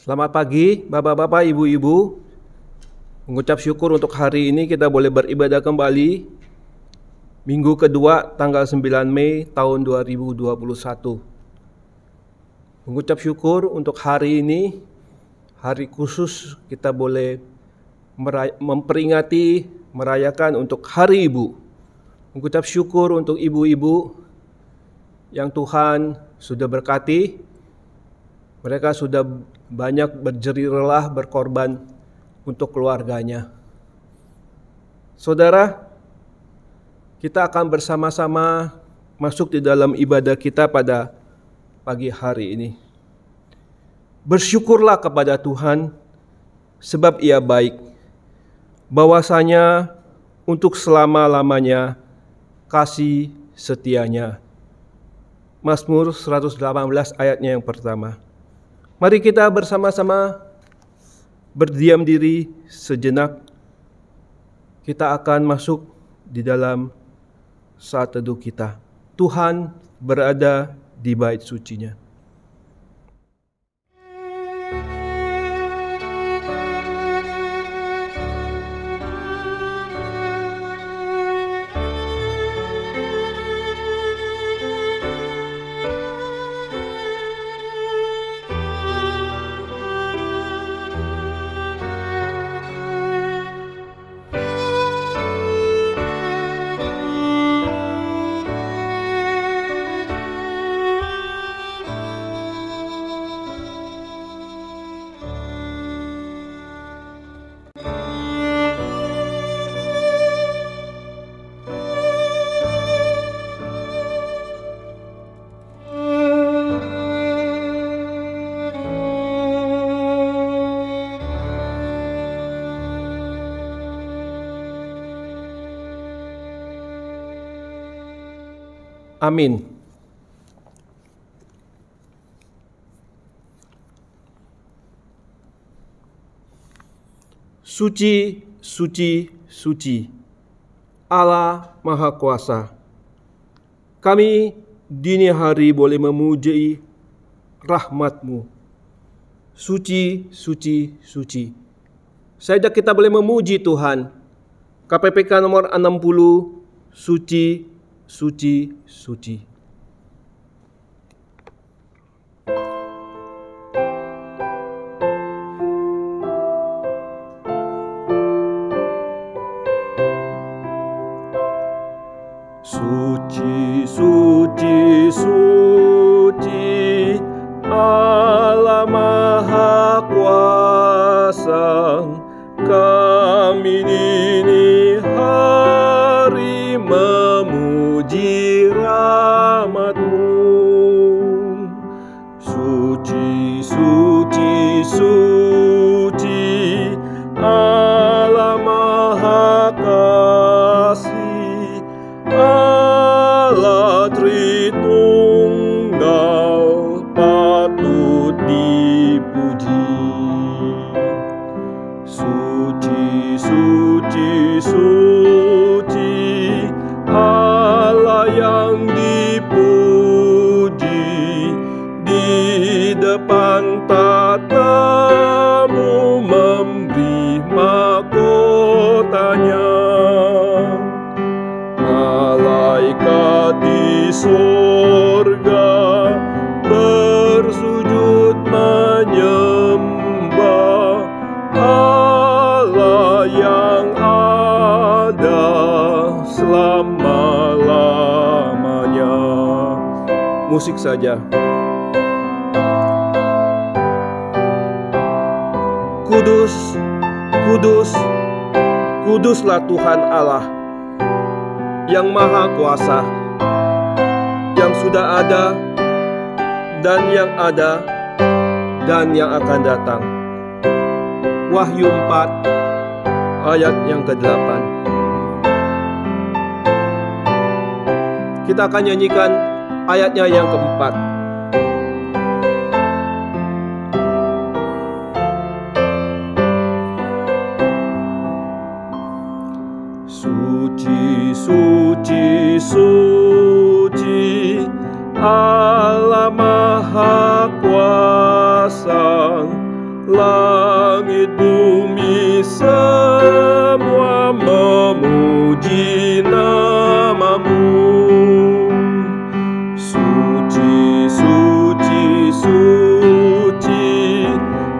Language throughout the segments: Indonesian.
Selamat pagi Bapak-bapak, Ibu-ibu. Mengucap syukur untuk hari ini kita boleh beribadah kembali. Minggu kedua tanggal 9 Mei tahun 2021. Mengucap syukur untuk hari ini, hari khusus kita boleh memperingati, merayakan untuk Hari Ibu. Mengucap syukur untuk ibu-ibu yang Tuhan sudah berkati. Mereka sudah banyak berjerih lelah, berkorban untuk keluarganya. Saudara, kita akan bersama-sama masuk di dalam ibadah kita pada pagi hari ini. Bersyukurlah kepada Tuhan, sebab Ia baik, bahwasanya untuk selama-lamanya kasih setianya. Mazmur 118 ayatnya yang pertama. Mari kita bersama-sama berdiam diri sejenak. Kita akan masuk di dalam saat teduh kita. Tuhan berada di bait suci-Nya. Amin. Suci, suci, suci, Allah Maha Kuasa. Kami dini hari boleh memuji rahmat-Mu. Suci, suci, suci. Saja kita boleh memuji Tuhan. KPPK nomor 60, suci, suci, suci. Suci, suci, suci, Allah Maha Kuasa. Kami dini hari memuji rahmat-Mu. Suci, suci, suci, Allah Maha Kasih, Allah Tritunggal patut dipuji. Suci, suci, suci, Allah yang dipuji. Di depan tatamu memberi mahkotanya. Malaikat di sorga bersujud menyembah Allah yang ada selama-lamanya. Musik saja. Kudus, kudus, kuduslah Tuhan Allah yang Maha Kuasa, yang sudah ada, dan yang ada, dan yang akan datang. Wahyu 4 ayat yang ke-8. Kita akan nyanyikan ayatnya yang keempat. Suci, suci, suci, Allah Maha Kuasa. langit bumi semua memuji nama-Mu. Suci, suci, suci,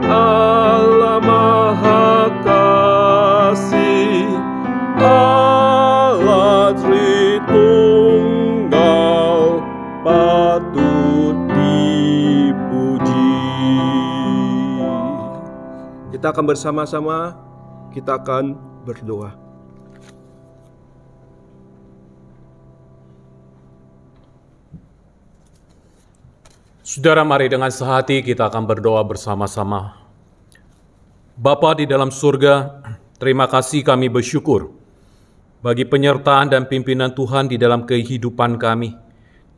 Allah Maha Kasih, Allah Tritunggal, patut dipuji. Kita akan bersama-sama, kita akan berdoa. Saudara, mari dengan sehati kita akan berdoa bersama-sama. Bapa di dalam surga, terima kasih, kami bersyukur bagi penyertaan dan pimpinan Tuhan di dalam kehidupan kami,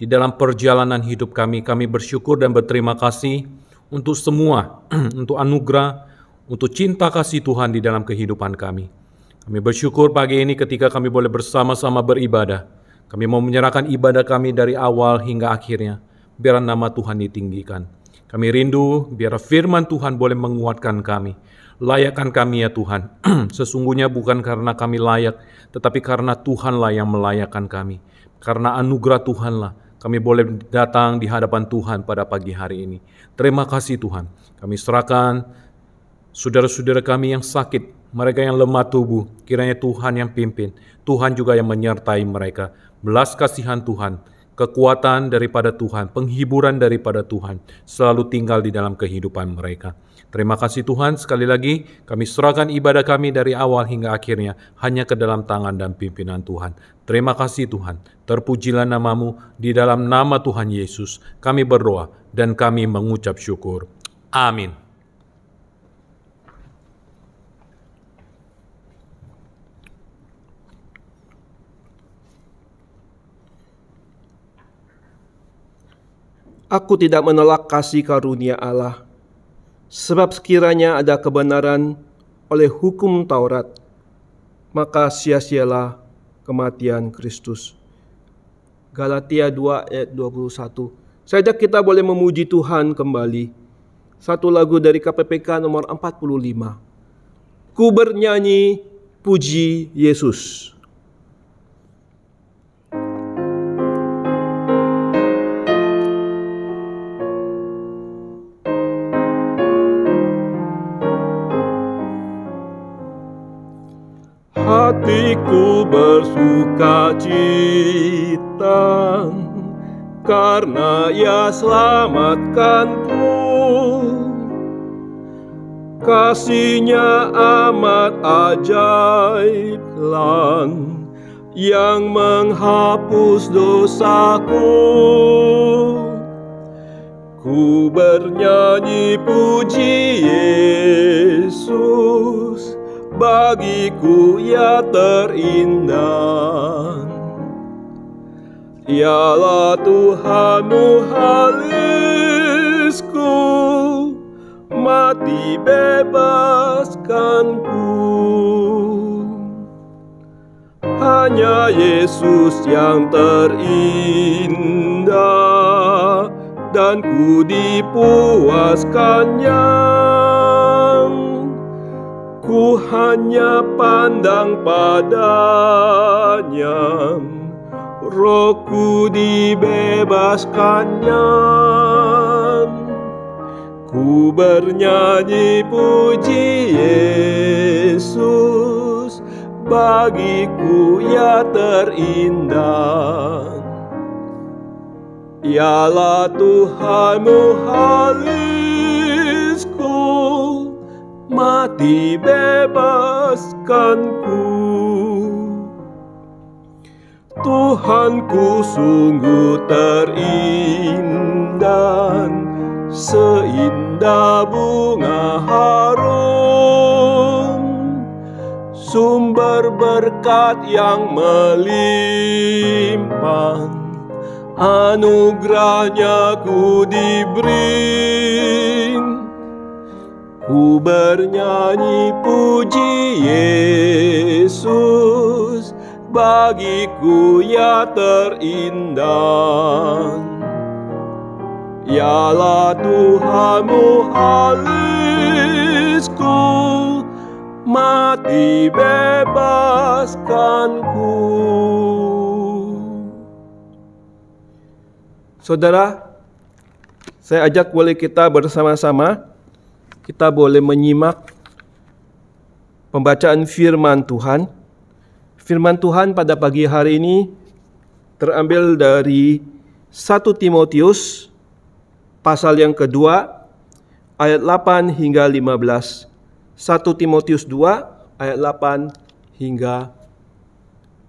di dalam perjalanan hidup kami. Kami bersyukur dan berterima kasih untuk semua, untuk anugerah, untuk cinta kasih Tuhan di dalam kehidupan kami. Kami bersyukur pagi ini ketika kami boleh bersama-sama beribadah. Kami mau menyerahkan ibadah kami dari awal hingga akhirnya. Biar nama Tuhan ditinggikan. Kami rindu biar firman Tuhan boleh menguatkan kami. Layakkan kami ya Tuhan. Sesungguhnya bukan karena kami layak, tetapi karena Tuhanlah yang melayakkan kami. Karena anugerah Tuhanlah kami boleh datang di hadapan Tuhan pada pagi hari ini. Terima kasih Tuhan. Kami serahkan saudara-saudara kami yang sakit, mereka yang lemah tubuh, kiranya Tuhan yang pimpin. Tuhan juga yang menyertai mereka. Belas kasihan Tuhan, kekuatan daripada Tuhan, penghiburan daripada Tuhan, selalu tinggal di dalam kehidupan mereka. Terima kasih Tuhan, sekali lagi kami serahkan ibadah kami dari awal hingga akhirnya hanya ke dalam tangan dan pimpinan Tuhan. Terima kasih Tuhan, terpujilah nama-Mu, di dalam nama Tuhan Yesus kami berdoa dan kami mengucap syukur. Amin. Aku tidak menolak kasih karunia Allah, sebab sekiranya ada kebenaran oleh hukum Taurat, maka sia-sialah kematian Kristus. Galatia 2 ayat 21. Saya ajak kita boleh memuji Tuhan kembali. Satu lagu dari KPPK nomor 45. Ku bernyanyi puji Yesus. Hatiku bersuka cita karena Ia selamatkanku. Kasih-Nya amat ajaib lang yang menghapus dosaku. Ku bernyanyi puji Yesus, bagiku Ia terindah. Ialah Tuhanmu halisku, mati bebaskanku. Hanya Yesus yang terindah, dan ku dipuaskannya. Ku hanya pandang padanya, rohku dibebaskannya. Ku bernyanyi puji Yesus, bagiku Ia terindah. Ialah Tuhanmu halisku, mati bebaskanku. Tuhanku sungguh terindah, seindah bunga harum, sumber berkat yang melimpah, anugerahnya ku diberi. Ku bernyanyi puji Yesus, bagiku Ia terindah. Ialah Tuhanmu halisku, mati bebaskanku. Saudara, saya ajak boleh kita bersama-sama, kita boleh menyimak pembacaan firman Tuhan. Firman Tuhan pada pagi hari ini terambil dari 1 Timotius pasal yang kedua ayat 8 hingga 15. 1 Timotius 2 ayat 8 hingga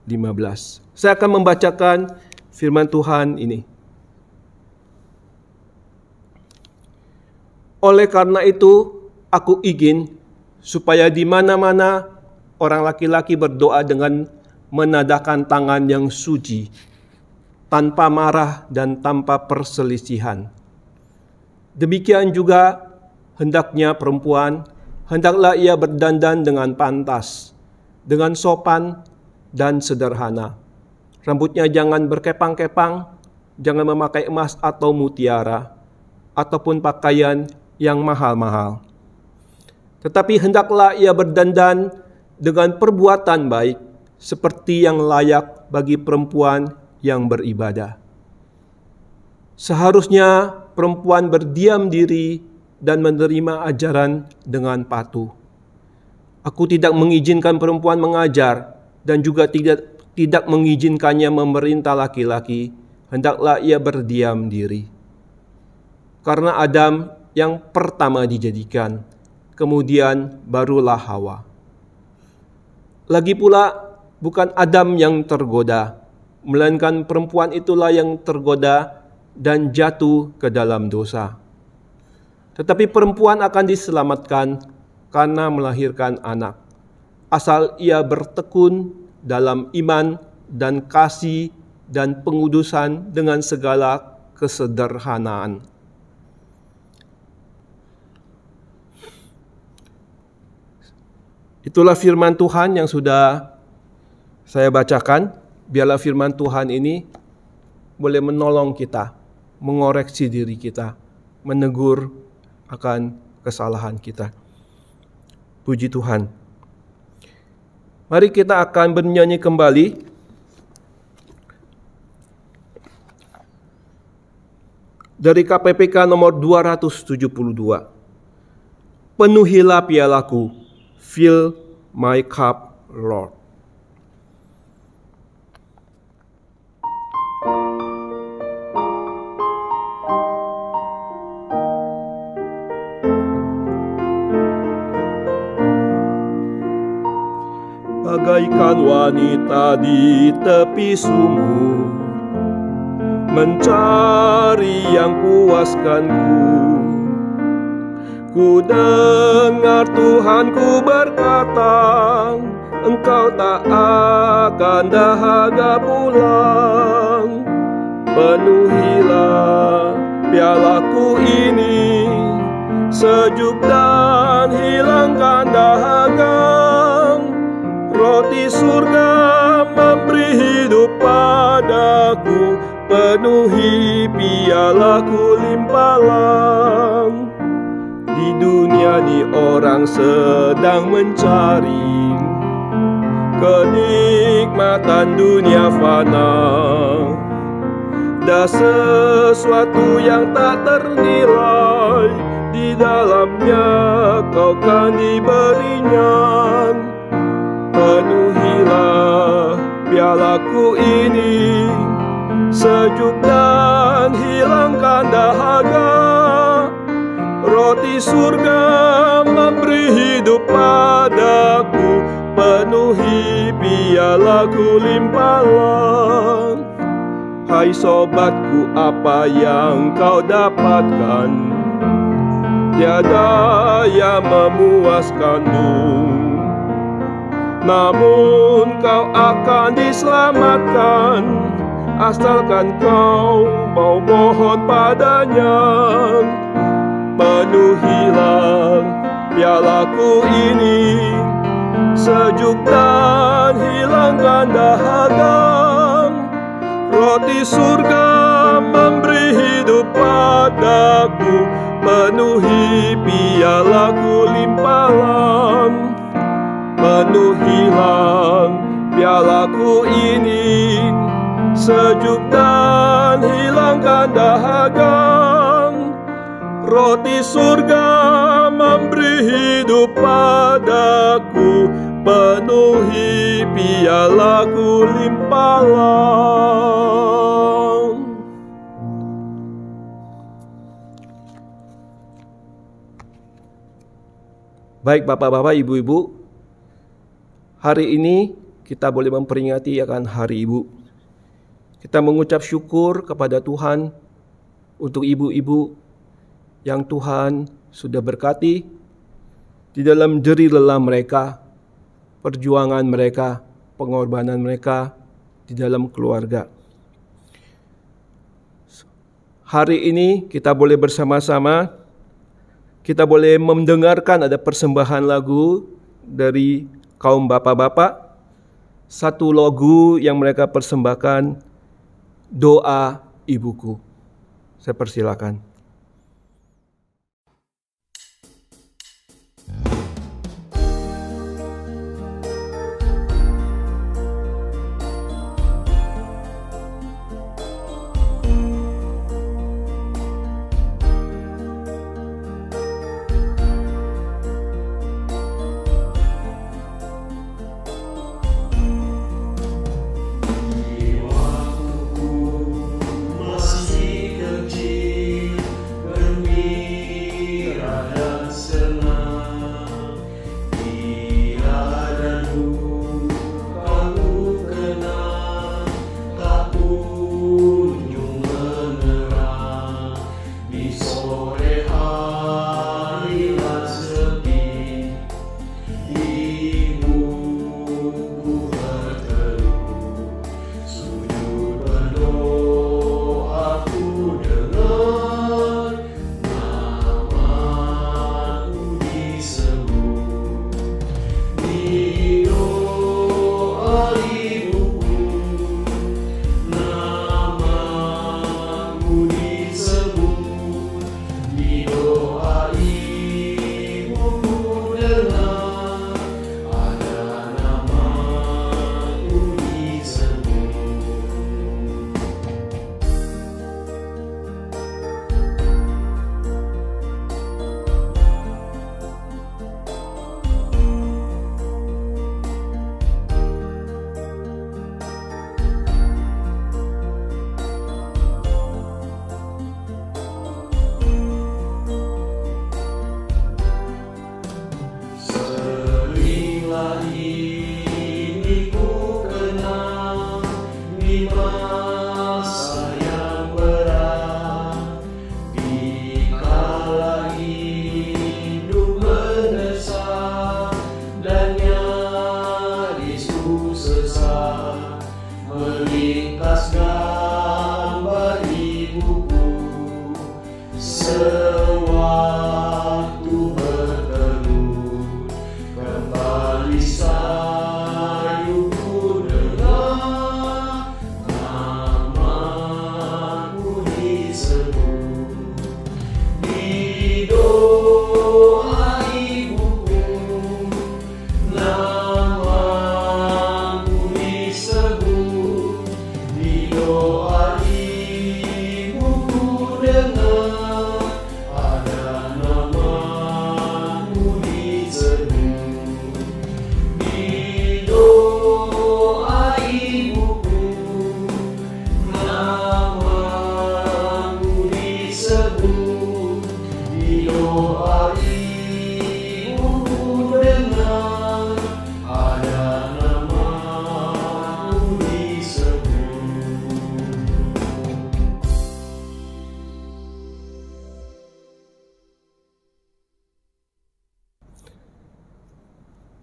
15. Saya akan membacakan firman Tuhan ini. Oleh karena itu, aku ingin supaya di mana-mana orang laki-laki berdoa dengan menadahkan tangan yang suci, tanpa marah dan tanpa perselisihan. Demikian juga hendaknya perempuan, hendaklah ia berdandan dengan pantas, dengan sopan dan sederhana. Rambutnya jangan berkepang-kepang, jangan memakai emas atau mutiara, ataupun pakaian yang mahal-mahal. Tetapi hendaklah ia berdandan dengan perbuatan baik, seperti yang layak bagi perempuan yang beribadah. Seharusnya perempuan berdiam diri dan menerima ajaran dengan patuh. Aku tidak mengizinkan perempuan mengajar dan juga tidak mengizinkannya memerintah laki-laki. Hendaklah ia berdiam diri. Karena Adam yang pertama dijadikan, kemudian barulah Hawa. Lagi pula bukan Adam yang tergoda, melainkan perempuan itulah yang tergoda dan jatuh ke dalam dosa. Tetapi perempuan akan diselamatkan karena melahirkan anak, asal ia bertekun dalam iman dan kasih dan pengudusan dengan segala kesederhanaan. Itulah firman Tuhan yang sudah saya bacakan. Biarlah firman Tuhan ini boleh menolong kita, mengoreksi diri kita, menegur akan kesalahan kita. Puji Tuhan. Mari kita akan bernyanyi kembali. Dari KPPK nomor 272. Penuhilah pialaku, fill my cup, Lord. Bagaikan wanita di tepi sumur, mencari yang puaskanku. Ku dengar Tuhanku berkata, engkau tak akan dahaga pulang. Penuhilah pialaku ini, sejuk dan hilangkan dahaga. Roti surga memberi hidup padaku, penuhi pialaku limpahlah. Di dunia ini orang sedang mencari kenikmatan dunia fana, dan sesuatu yang tak ternilai, di dalamnya kau kan diberinya. Penuhilah pialaku ini, sejuk dan hilangkan dahaga. Roti surga memberi hidup padaku, penuhi pialaku limpahlah. Hai sobatku, apa yang kau dapatkan? Tiada yang memuaskanmu, namun kau akan diselamatkan, asalkan kau mau mohon padanya. Penuhilah pialaku ini, sejuk dan hilangkan dahaga. Roti surga memberi hidup padaku, penuhi pialaku limpahan, penuhilah pialaku ini, sejuk dan hilangkan dahaga. Roti surga memberi hidup padaku, penuhi pialaku limpahan. Baik Bapak-bapak, Ibu-ibu, hari ini kita boleh memperingati akan Hari Ibu. Kita mengucap syukur kepada Tuhan untuk ibu-ibu yang Tuhan sudah berkati di dalam jerih lelah mereka, perjuangan mereka, pengorbanan mereka di dalam keluarga. Hari ini kita boleh bersama-sama, kita boleh mendengarkan ada persembahan lagu dari kaum bapak-bapak. Satu lagu yang mereka persembahkan, Doa Ibuku. Saya persilakan.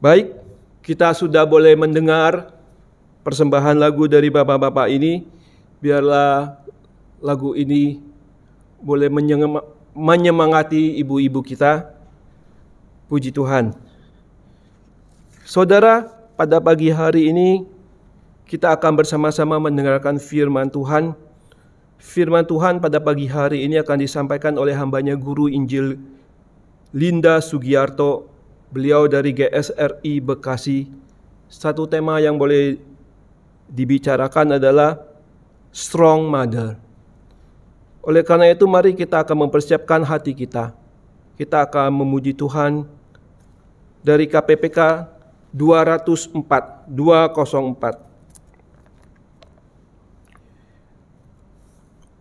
Baik, kita sudah boleh mendengar persembahan lagu dari bapak-bapak ini. Biarlah lagu ini boleh menyemangati ibu-ibu kita. Puji Tuhan. Saudara, pada pagi hari ini kita akan bersama-sama mendengarkan firman Tuhan Firman Tuhan pada pagi hari ini akan disampaikan oleh hambanya Guru Injil Linda Sugiarto, beliau dari GSRI Bekasi. Satu tema yang boleh dibicarakan adalah Strong Mother. Oleh karena itu mari kita akan mempersiapkan hati kita. Kita akan memuji Tuhan dari KPPK 204.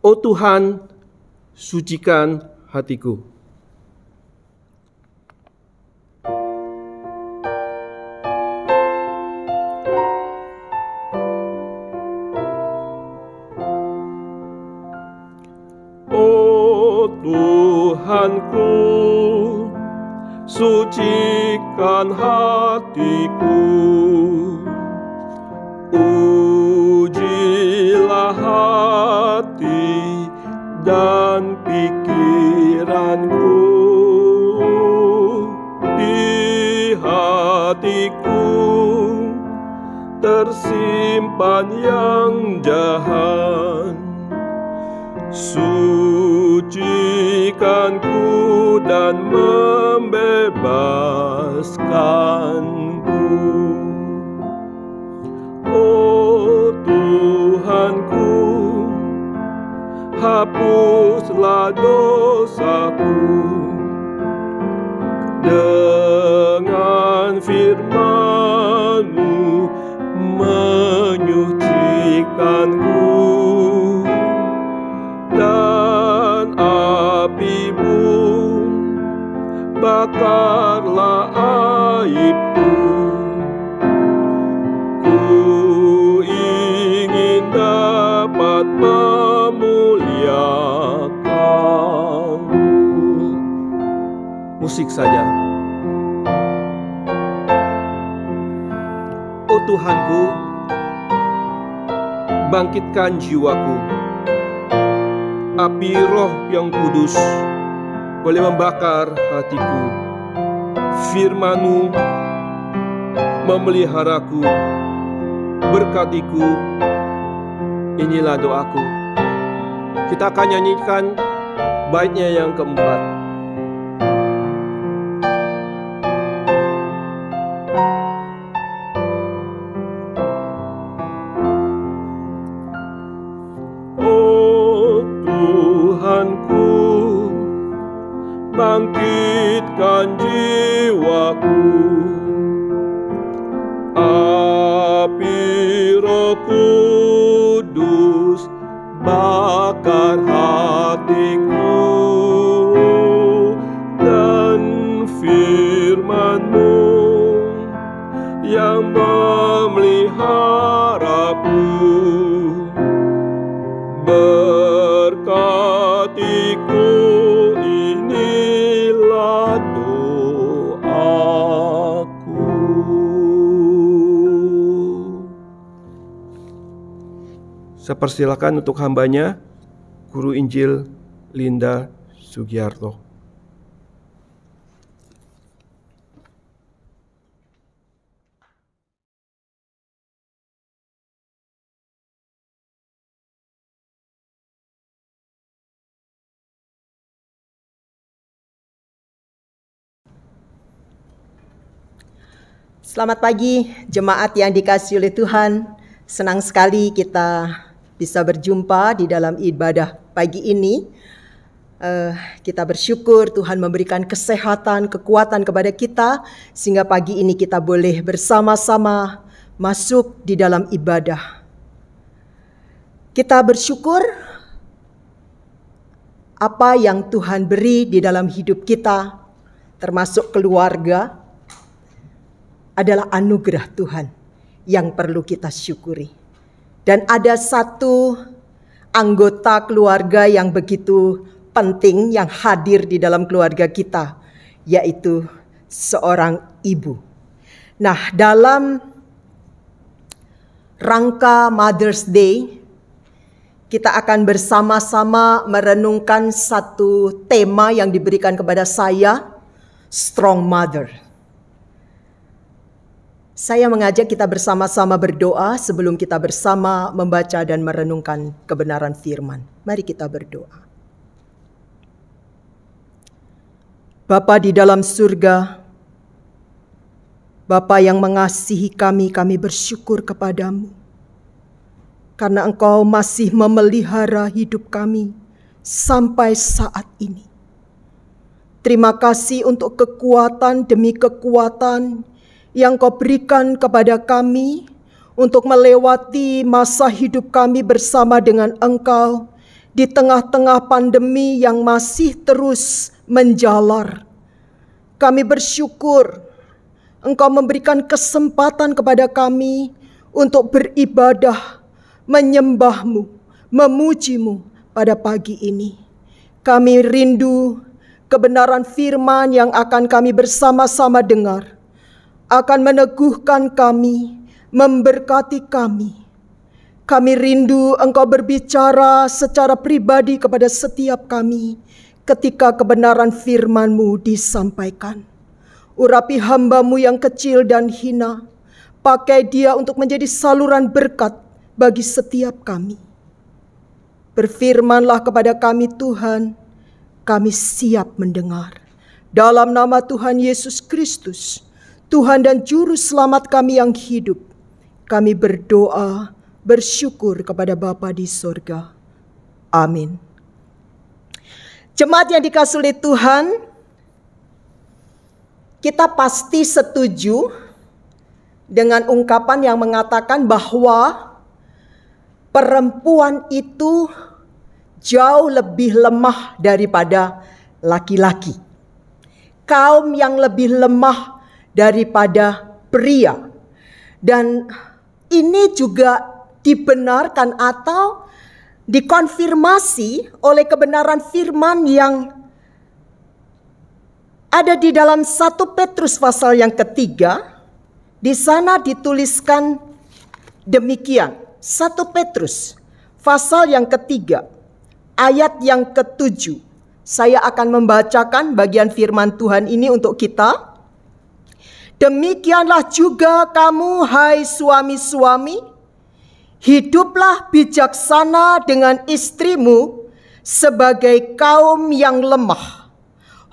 Oh Tuhan, sucikan hatiku. Oh Tuhanku, sucikan hatiku. Ujilah hati dan pikiranku. Di hatiku tersimpan yang jahat. Sucikanku dan membebaskanku. Oh Tuhanku, hapuslah dosaku dengan firman-Mu, menyucikanku, dan api-Mu bakarlah aibku. Ku ingin dapat memuliakan-Mu. Musik saja. Oh Tuhanku, bangkitkan jiwaku. Api Roh yang Kudus boleh membakar hatiku. Firman-Mu memeliharaku, berkatiku. Inilah doaku. Kita akan nyanyikan baitnya yang keempat. Bangkitkan jiwaku, api Roh Kudus bakar hatiku, dan firman-Mu yang memeliharaku. Berkatiku, inilah doaku. Saya persilakan untuk hambanya, Guru Injil Linda Sugiarto. Selamat pagi jemaat yang dikasihi oleh Tuhan. Senang sekali kita bisa berjumpa di dalam ibadah pagi ini. Kita bersyukur Tuhan memberikan kesehatan, kekuatan kepada kita, sehingga pagi ini kita boleh bersama-sama masuk di dalam ibadah. Kita bersyukur apa yang Tuhan beri di dalam hidup kita, termasuk keluarga, adalah anugerah Tuhan yang perlu kita syukuri. Dan ada satu anggota keluarga yang begitu penting yang hadir di dalam keluarga kita, yaitu seorang ibu. Nah, dalam rangka Mother's Day, kita akan bersama-sama merenungkan satu tema yang diberikan kepada saya, Strong Mother. Saya mengajak kita bersama-sama berdoa sebelum kita bersama membaca dan merenungkan kebenaran firman. Mari kita berdoa. Bapa di dalam surga, Bapa yang mengasihi kami, kami bersyukur kepadamu. Karena Engkau masih memelihara hidup kami sampai saat ini. Terima kasih untuk kekuatan demi kekuatan yang Kau berikan kepada kami untuk melewati masa hidup kami bersama dengan Engkau di tengah-tengah pandemi yang masih terus menjalar. Kami bersyukur Engkau memberikan kesempatan kepada kami untuk beribadah, menyembah-Mu, memuji-Mu pada pagi ini. Kami rindu kebenaran firman yang akan kami bersama-sama dengar, akan meneguhkan kami, memberkati kami. Kami rindu Engkau berbicara secara pribadi kepada setiap kami ketika kebenaran firman-Mu disampaikan. Urapi hamba-Mu yang kecil dan hina, pakai dia untuk menjadi saluran berkat bagi setiap kami. Berfirmanlah kepada kami Tuhan, kami siap mendengar. Dalam nama Tuhan Yesus Kristus, Tuhan dan Juru Selamat kami yang hidup, kami berdoa, bersyukur kepada Bapa di sorga. Amin. Jemaat yang dikasihi oleh Tuhan, kita pasti setuju dengan ungkapan yang mengatakan bahwa perempuan itu jauh lebih lemah daripada laki-laki. Kaum yang lebih lemah daripada pria. Dan ini juga dibenarkan atau dikonfirmasi oleh kebenaran firman yang ada di dalam 1 Petrus pasal yang ketiga. Di sana dituliskan demikian. 1 Petrus pasal yang ketiga ayat yang ke-7. Saya akan membacakan bagian firman Tuhan ini untuk kita. Demikianlah juga kamu, hai suami-suami, hiduplah bijaksana dengan istrimu sebagai kaum yang lemah.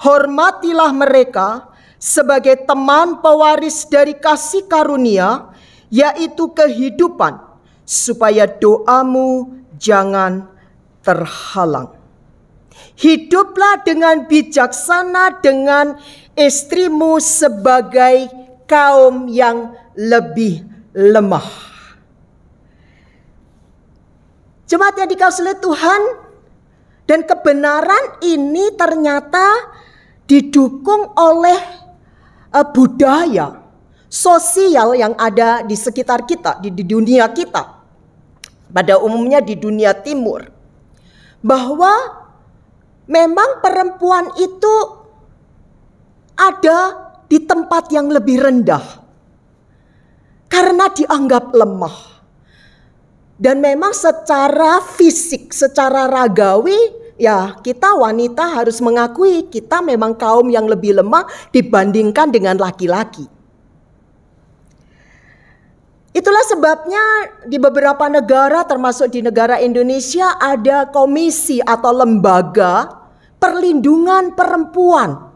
Hormatilah mereka sebagai teman pewaris dari kasih karunia, yaitu kehidupan, supaya doamu jangan terhalang. Hiduplah dengan bijaksana dengan istrimu sebagai kaum yang lebih lemah. Jemaat yang dikasihi oleh Tuhan, dan kebenaran ini ternyata didukung oleh budaya sosial yang ada di sekitar kita, di dunia kita. Pada umumnya di dunia timur. Bahwa memang perempuan itu ada di tempat yang lebih rendah. Karena dianggap lemah. Dan memang secara fisik, secara ragawi, ya kita wanita harus mengakui kita memang kaum yang lebih lemah dibandingkan dengan laki-laki. Itulah sebabnya di beberapa negara termasuk di negara Indonesia ada komisi atau lembaga perlindungan perempuan.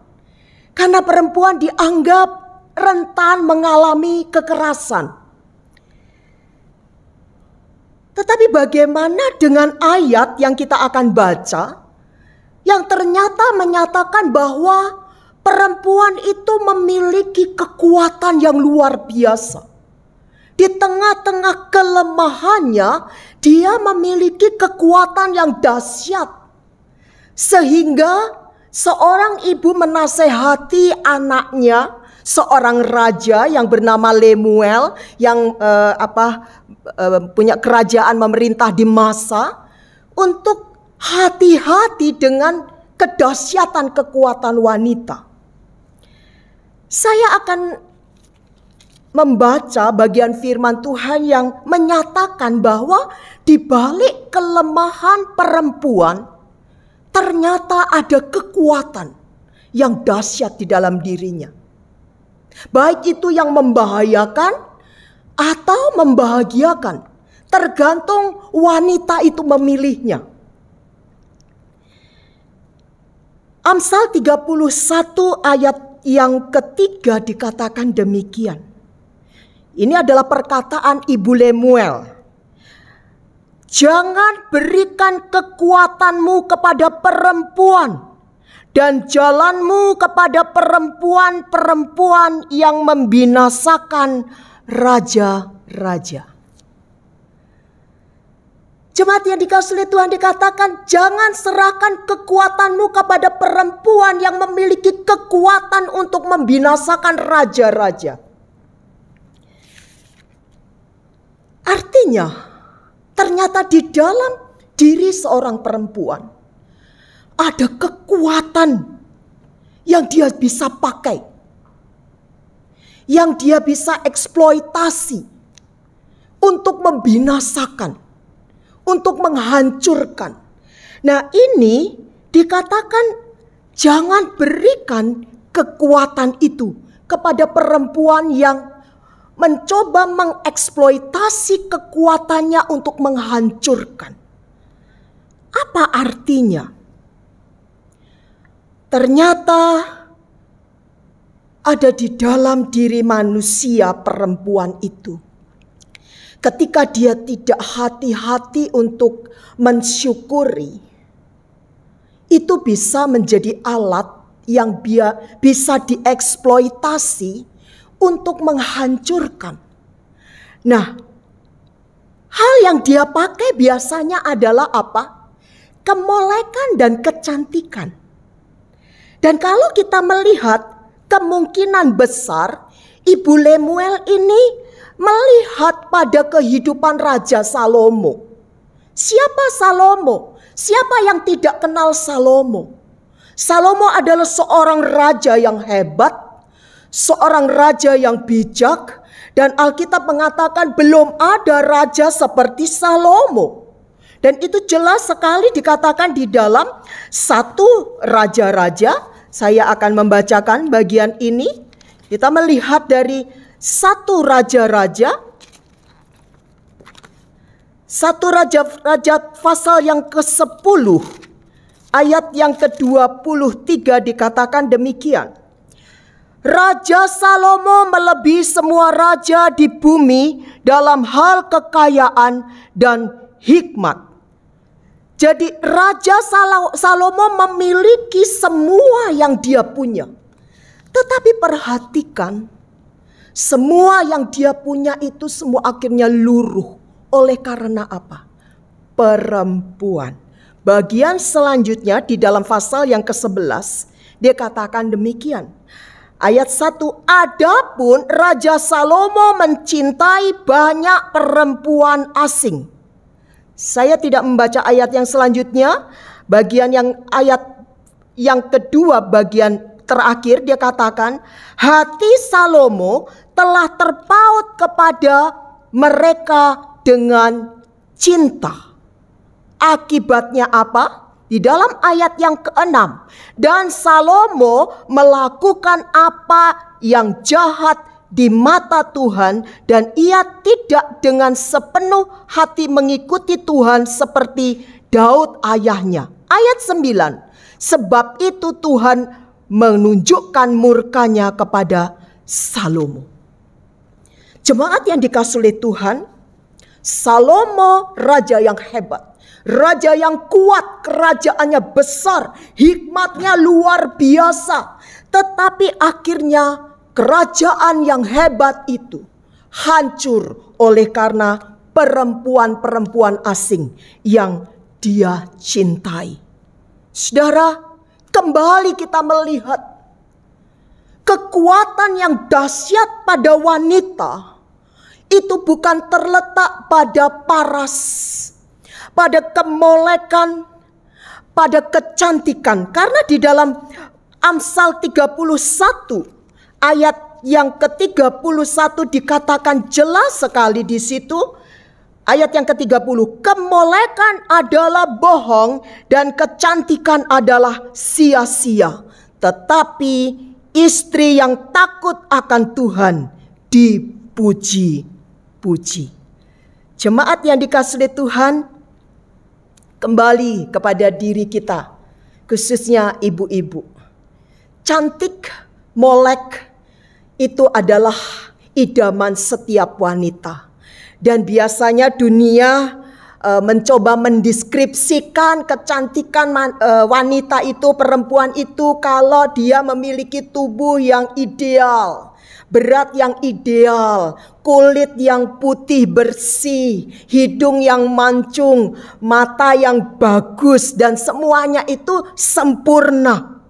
Karena perempuan dianggap rentan mengalami kekerasan. Tetapi bagaimana dengan ayat yang kita akan baca yang ternyata menyatakan bahwa perempuan itu memiliki kekuatan yang luar biasa. Di tengah-tengah kelemahannya, dia memiliki kekuatan yang dahsyat. Sehingga seorang ibu menasehati anaknya, seorang raja yang bernama Lemuel, yang punya kerajaan memerintah di masa, untuk hati-hati dengan kedahsyatan kekuatan wanita. Saya akan membaca bagian firman Tuhan yang menyatakan bahwa di balik kelemahan perempuan ternyata ada kekuatan yang dahsyat di dalam dirinya. Baik itu yang membahayakan atau membahagiakan, tergantung wanita itu memilihnya. Amsal 31 ayat yang ketiga dikatakan demikian. Ini adalah perkataan Ibu Lemuel. Jangan berikan kekuatanmu kepada perempuan dan jalanmu kepada perempuan-perempuan yang membinasakan raja-raja. Jemaat yang dikasihi Tuhan, dikatakan jangan serahkan kekuatanmu kepada perempuan yang memiliki kekuatan untuk membinasakan raja-raja. Artinya, ternyata di dalam diri seorang perempuan ada kekuatan yang dia bisa pakai, yang dia bisa eksploitasi untuk membinasakan, untuk menghancurkan. Nah, ini dikatakan jangan berikan kekuatan itu kepada perempuan yang mencoba mengeksploitasi kekuatannya untuk menghancurkan. Apa artinya? Ternyata ada di dalam diri manusia perempuan itu. Ketika dia tidak hati-hati untuk mensyukuri, itu bisa menjadi alat yang bisa dieksploitasi untuk menghancurkan. Nah, hal yang dia pakai biasanya adalah apa? Kemolekan dan kecantikan. Dan kalau kita melihat kemungkinan besar Ibu Lemuel ini melihat pada kehidupan Raja Salomo. Siapa Salomo? Siapa yang tidak kenal Salomo? Salomo adalah seorang raja yang hebat, seorang raja yang bijak, dan Alkitab mengatakan belum ada raja seperti Salomo. Dan itu jelas sekali dikatakan di dalam 1 Raja-Raja. Saya akan membacakan bagian ini. Kita melihat dari 1 Raja-Raja. 1 Raja-Raja pasal yang ke-10 ayat yang ke-23 dikatakan demikian. Raja Salomo melebihi semua raja di bumi dalam hal kekayaan dan hikmat. Jadi Raja Salomo memiliki semua yang dia punya. Tetapi perhatikan, semua yang dia punya itu semua akhirnya luruh. Oleh karena apa? Perempuan. Bagian selanjutnya di dalam pasal yang ke-11 dia katakan demikian. Ayat 1, adapun Raja Salomo mencintai banyak perempuan asing. Saya tidak membaca ayat yang selanjutnya. Bagian yang ayat yang kedua, bagian terakhir dia katakan, hati Salomo telah terpaut kepada mereka dengan cinta. Akibatnya apa? Di dalam ayat yang ke-6, dan Salomo melakukan apa yang jahat di mata Tuhan, dan ia tidak dengan sepenuh hati mengikuti Tuhan seperti Daud ayahnya. Ayat 9, sebab itu Tuhan menunjukkan murkanya kepada Salomo. Jemaat yang dikasihi oleh Tuhan, Salomo raja yang hebat, raja yang kuat, kerajaannya besar, hikmatnya luar biasa. Tetapi akhirnya kerajaan yang hebat itu hancur oleh karena perempuan-perempuan asing yang dia cintai. Saudara, kembali kita melihat kekuatan yang dahsyat pada wanita itu bukan terletak pada paras, pada kemolekan, pada kecantikan. Karena di dalam Amsal 31 ayat yang ke-31 dikatakan jelas sekali di situ. Ayat yang ke-30, kemolekan adalah bohong dan kecantikan adalah sia-sia. Tetapi istri yang takut akan Tuhan dipuji-puji. Jemaat yang dikasihi oleh Tuhan, kembali kepada diri kita, khususnya ibu-ibu. Cantik, molek itu adalah idaman setiap wanita. Dan biasanya dunia mencoba mendeskripsikan kecantikan wanita itu, perempuan itu, kalau dia memiliki tubuh yang ideal, berat yang ideal, kulit yang putih bersih, hidung yang mancung, mata yang bagus, dan semuanya itu sempurna.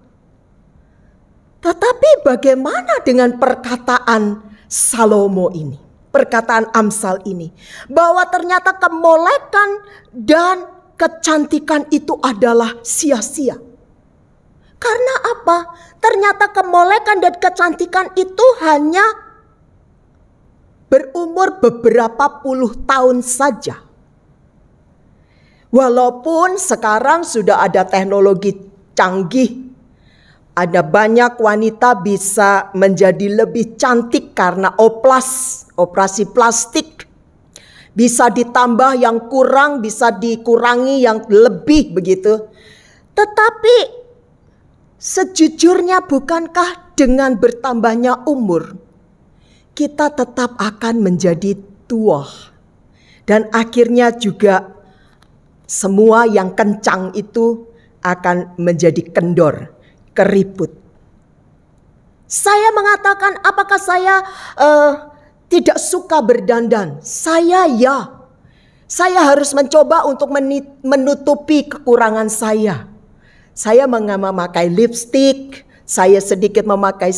Tetapi bagaimana dengan perkataan Salomo ini? Perkataan Amsal ini, bahwa ternyata kemolekan dan kecantikan itu adalah sia-sia. Karena apa? Ternyata kemolekan dan kecantikan itu hanya berumur beberapa puluh tahun saja. Walaupun sekarang sudah ada teknologi canggih, ada banyak wanita bisa menjadi lebih cantik karena operasi plastik. Bisa ditambah yang kurang, bisa dikurangi yang lebih begitu. Tetapi sejujurnya bukankah dengan bertambahnya umur, kita tetap akan menjadi tua. Dan akhirnya juga semua yang kencang itu akan menjadi kendor, keriput. Saya mengatakan, apakah saya tidak suka berdandan? Saya harus mencoba untuk menutupi kekurangan saya. Saya memakai lipstik, saya sedikit memakai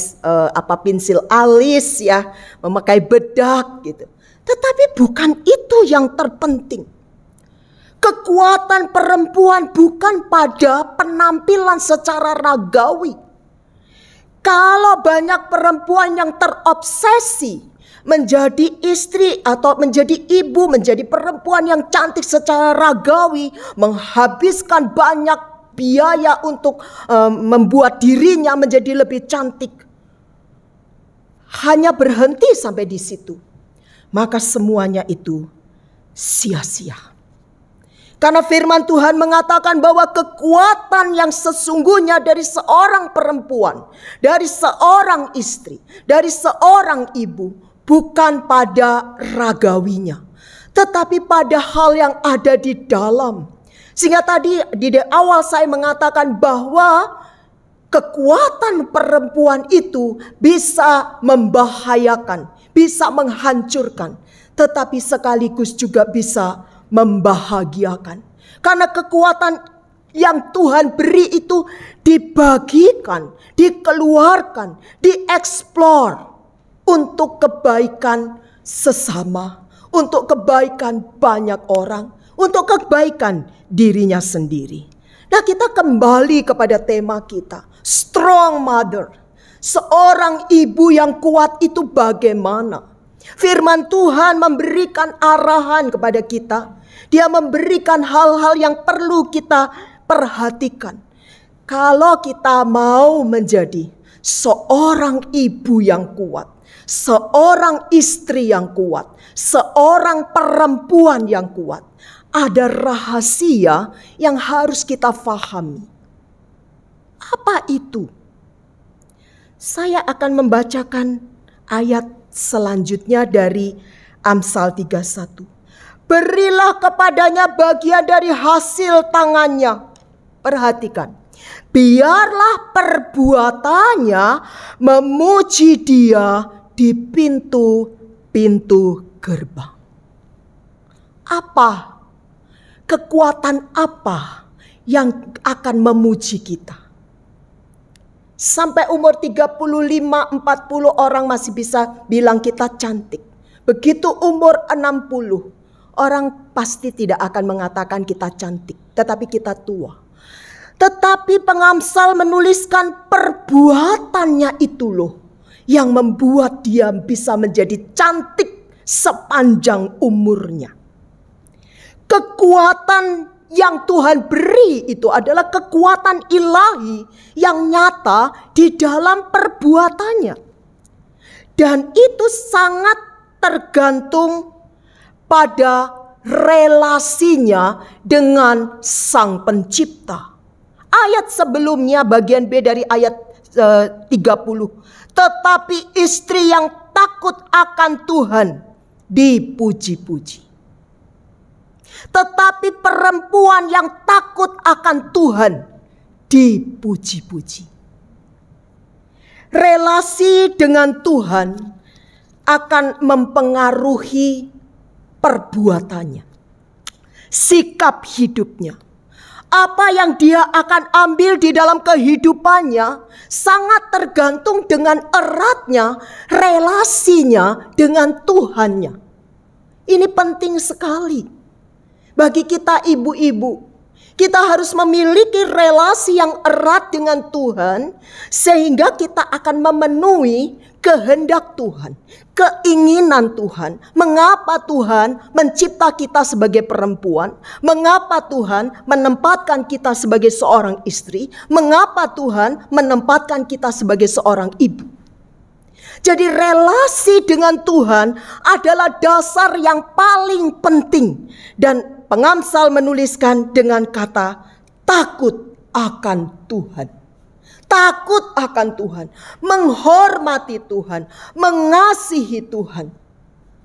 pensil alis ya, memakai bedak gitu. Tetapi bukan itu yang terpenting. Kekuatan perempuan bukan pada penampilan secara ragawi. Kalau banyak perempuan yang terobsesi menjadi istri atau menjadi ibu, menjadi perempuan yang cantik secara ragawi, menghabiskan banyak biaya untuk membuat dirinya menjadi lebih cantik, hanya berhenti sampai di situ, maka semuanya itu sia-sia. Karena firman Tuhan mengatakan bahwa kekuatan yang sesungguhnya dari seorang perempuan, dari seorang istri, dari seorang ibu, bukan pada ragawinya, tetapi pada hal yang ada di dalam. Sehingga tadi di awal saya mengatakan bahwa kekuatan perempuan itu bisa membahayakan, bisa menghancurkan, tetapi sekaligus juga bisa membahagiakan. Karena kekuatan yang Tuhan beri itu dibagikan, dikeluarkan, dieksplor untuk kebaikan sesama, untuk kebaikan banyak orang, untuk kebaikan dirinya sendiri. Nah, kita kembali kepada tema kita, strong mother. Seorang ibu yang kuat itu bagaimana? Firman Tuhan memberikan arahan kepada kita. Dia memberikan hal-hal yang perlu kita perhatikan. Kalau kita mau menjadi seorang ibu yang kuat, seorang istri yang kuat, seorang perempuan yang kuat, ada rahasia yang harus kita fahami. Apa itu? Saya akan membacakan ayat selanjutnya dari Amsal 31. Berilah kepadanya bagian dari hasil tangannya. Perhatikan. Biarlah perbuatannya memuji dia di pintu-pintu gerbang. Apa? Kekuatan apa yang akan memuji kita? Sampai umur 35-40 orang masih bisa bilang kita cantik. Begitu umur 60, orang pasti tidak akan mengatakan kita cantik, tetapi kita tua. Tetapi pengamsal menuliskan perbuatannya itu loh yang membuat dia bisa menjadi cantik sepanjang umurnya. Kekuatan yang Tuhan beri itu adalah kekuatan ilahi yang nyata di dalam perbuatannya. Dan itu sangat tergantung pada relasinya dengan Sang Pencipta. Ayat sebelumnya bagian B dari ayat 30. Tetapi istri yang takut akan Tuhan dipuji-puji. Tetapi perempuan yang takut akan Tuhan dipuji-puji. Relasi dengan Tuhan akan mempengaruhi perbuatannya, sikap hidupnya. Apa yang dia akan ambil di dalam kehidupannya sangat tergantung dengan eratnya relasinya dengan Tuhannya. Ini penting sekali bagi kita ibu-ibu. Kita harus memiliki relasi yang erat dengan Tuhan sehingga kita akan memenuhi kehendak Tuhan, keinginan Tuhan. Mengapa Tuhan mencipta kita sebagai perempuan? Mengapa Tuhan menempatkan kita sebagai seorang istri? Mengapa Tuhan menempatkan kita sebagai seorang ibu? Jadi relasi dengan Tuhan adalah dasar yang paling penting. Dan Pengamsal menuliskan dengan kata takut akan Tuhan. Takut akan Tuhan, menghormati Tuhan, mengasihi Tuhan.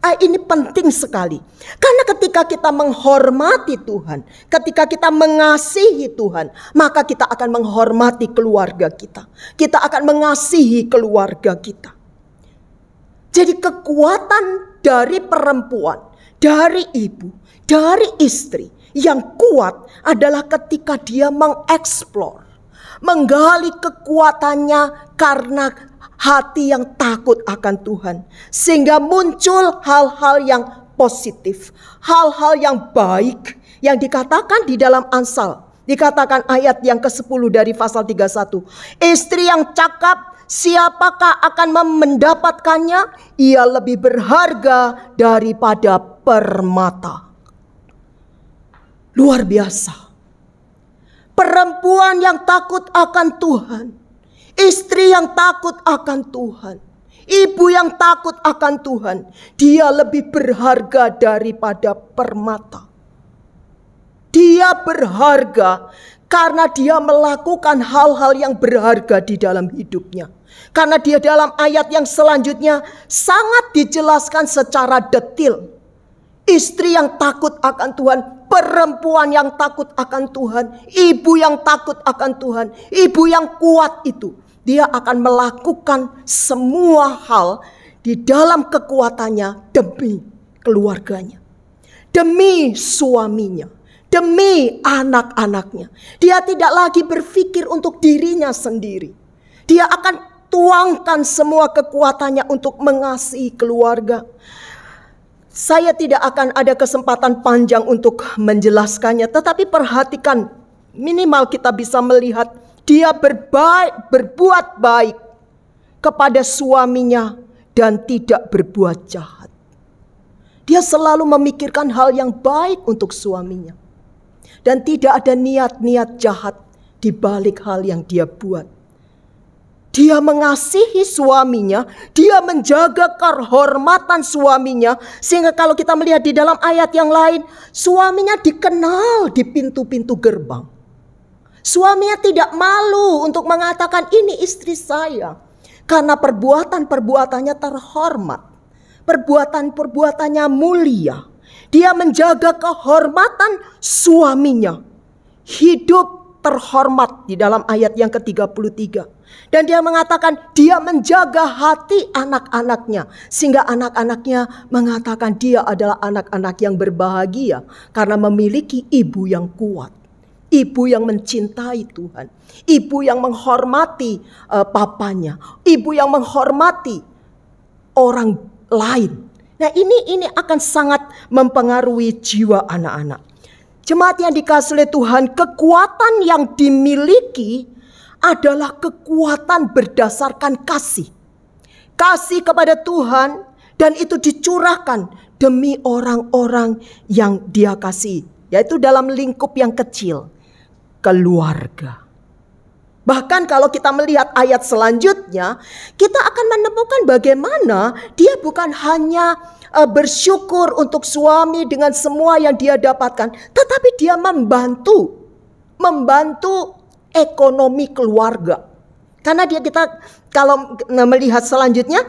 Ini penting sekali. Karena ketika kita menghormati Tuhan, ketika kita mengasihi Tuhan, maka kita akan menghormati keluarga kita. Kita akan mengasihi keluarga kita. Jadi kekuatan dari perempuan, dari ibu, dari istri yang kuat adalah ketika dia mengeksplor, menggali kekuatannya karena hati yang takut akan Tuhan. Sehingga muncul hal-hal yang positif, hal-hal yang baik yang dikatakan di dalam Amsal. Dikatakan ayat yang ke-10 dari pasal 31. Istri yang cakap, siapakah akan mendapatkannya? Ia lebih berharga daripada permata. Luar biasa. Perempuan yang takut akan Tuhan, istri yang takut akan Tuhan, ibu yang takut akan Tuhan, dia lebih berharga daripada permata. Dia berharga karena dia melakukan hal-hal yang berharga di dalam hidupnya. Karena dia dalam ayat yang selanjutnya sangat dijelaskan secara detil. Istri yang takut akan Tuhan, perempuan yang takut akan Tuhan, ibu yang takut akan Tuhan, ibu yang kuat itu, dia akan melakukan semua hal di dalam kekuatannya demi keluarganya, demi suaminya, demi anak-anaknya. Dia tidak lagi berpikir untuk dirinya sendiri. Dia akan tuangkan semua kekuatannya untuk mengasihi keluarga. Saya tidak akan ada kesempatan panjang untuk menjelaskannya, tetapi perhatikan, minimal kita bisa melihat dia berbuat baik kepada suaminya dan tidak berbuat jahat. Dia selalu memikirkan hal yang baik untuk suaminya dan tidak ada niat-niat jahat di balik hal yang dia buat. Dia mengasihi suaminya, dia menjaga kehormatan suaminya. Sehingga kalau kita melihat di dalam ayat yang lain, suaminya dikenal di pintu-pintu gerbang. Suaminya tidak malu untuk mengatakan ini istri saya. Karena perbuatan-perbuatannya terhormat. Perbuatan-perbuatannya mulia. Dia menjaga kehormatan suaminya. Hidup terhormat di dalam ayat yang ke-33. Dan dia mengatakan dia menjaga hati anak-anaknya. Sehingga anak-anaknya mengatakan dia adalah anak-anak yang berbahagia. Karena memiliki ibu yang kuat. Ibu yang mencintai Tuhan. Ibu yang menghormati papanya. Ibu yang menghormati orang lain. Nah ini akan sangat mempengaruhi jiwa anak-anak. Jemaat yang dikasihi oleh Tuhan, kekuatan yang dimiliki adalah kekuatan berdasarkan kasih. Kasih kepada Tuhan dan itu dicurahkan demi orang-orang yang dia kasih. yaitu dalam lingkup yang kecil, keluarga. Bahkan kalau kita melihat ayat selanjutnya, kita akan menemukan bagaimana dia bukan hanya bersyukur untuk suami dengan semua yang dia dapatkan, tetapi dia membantu ekonomi keluarga. Karena kita kalau melihat selanjutnya,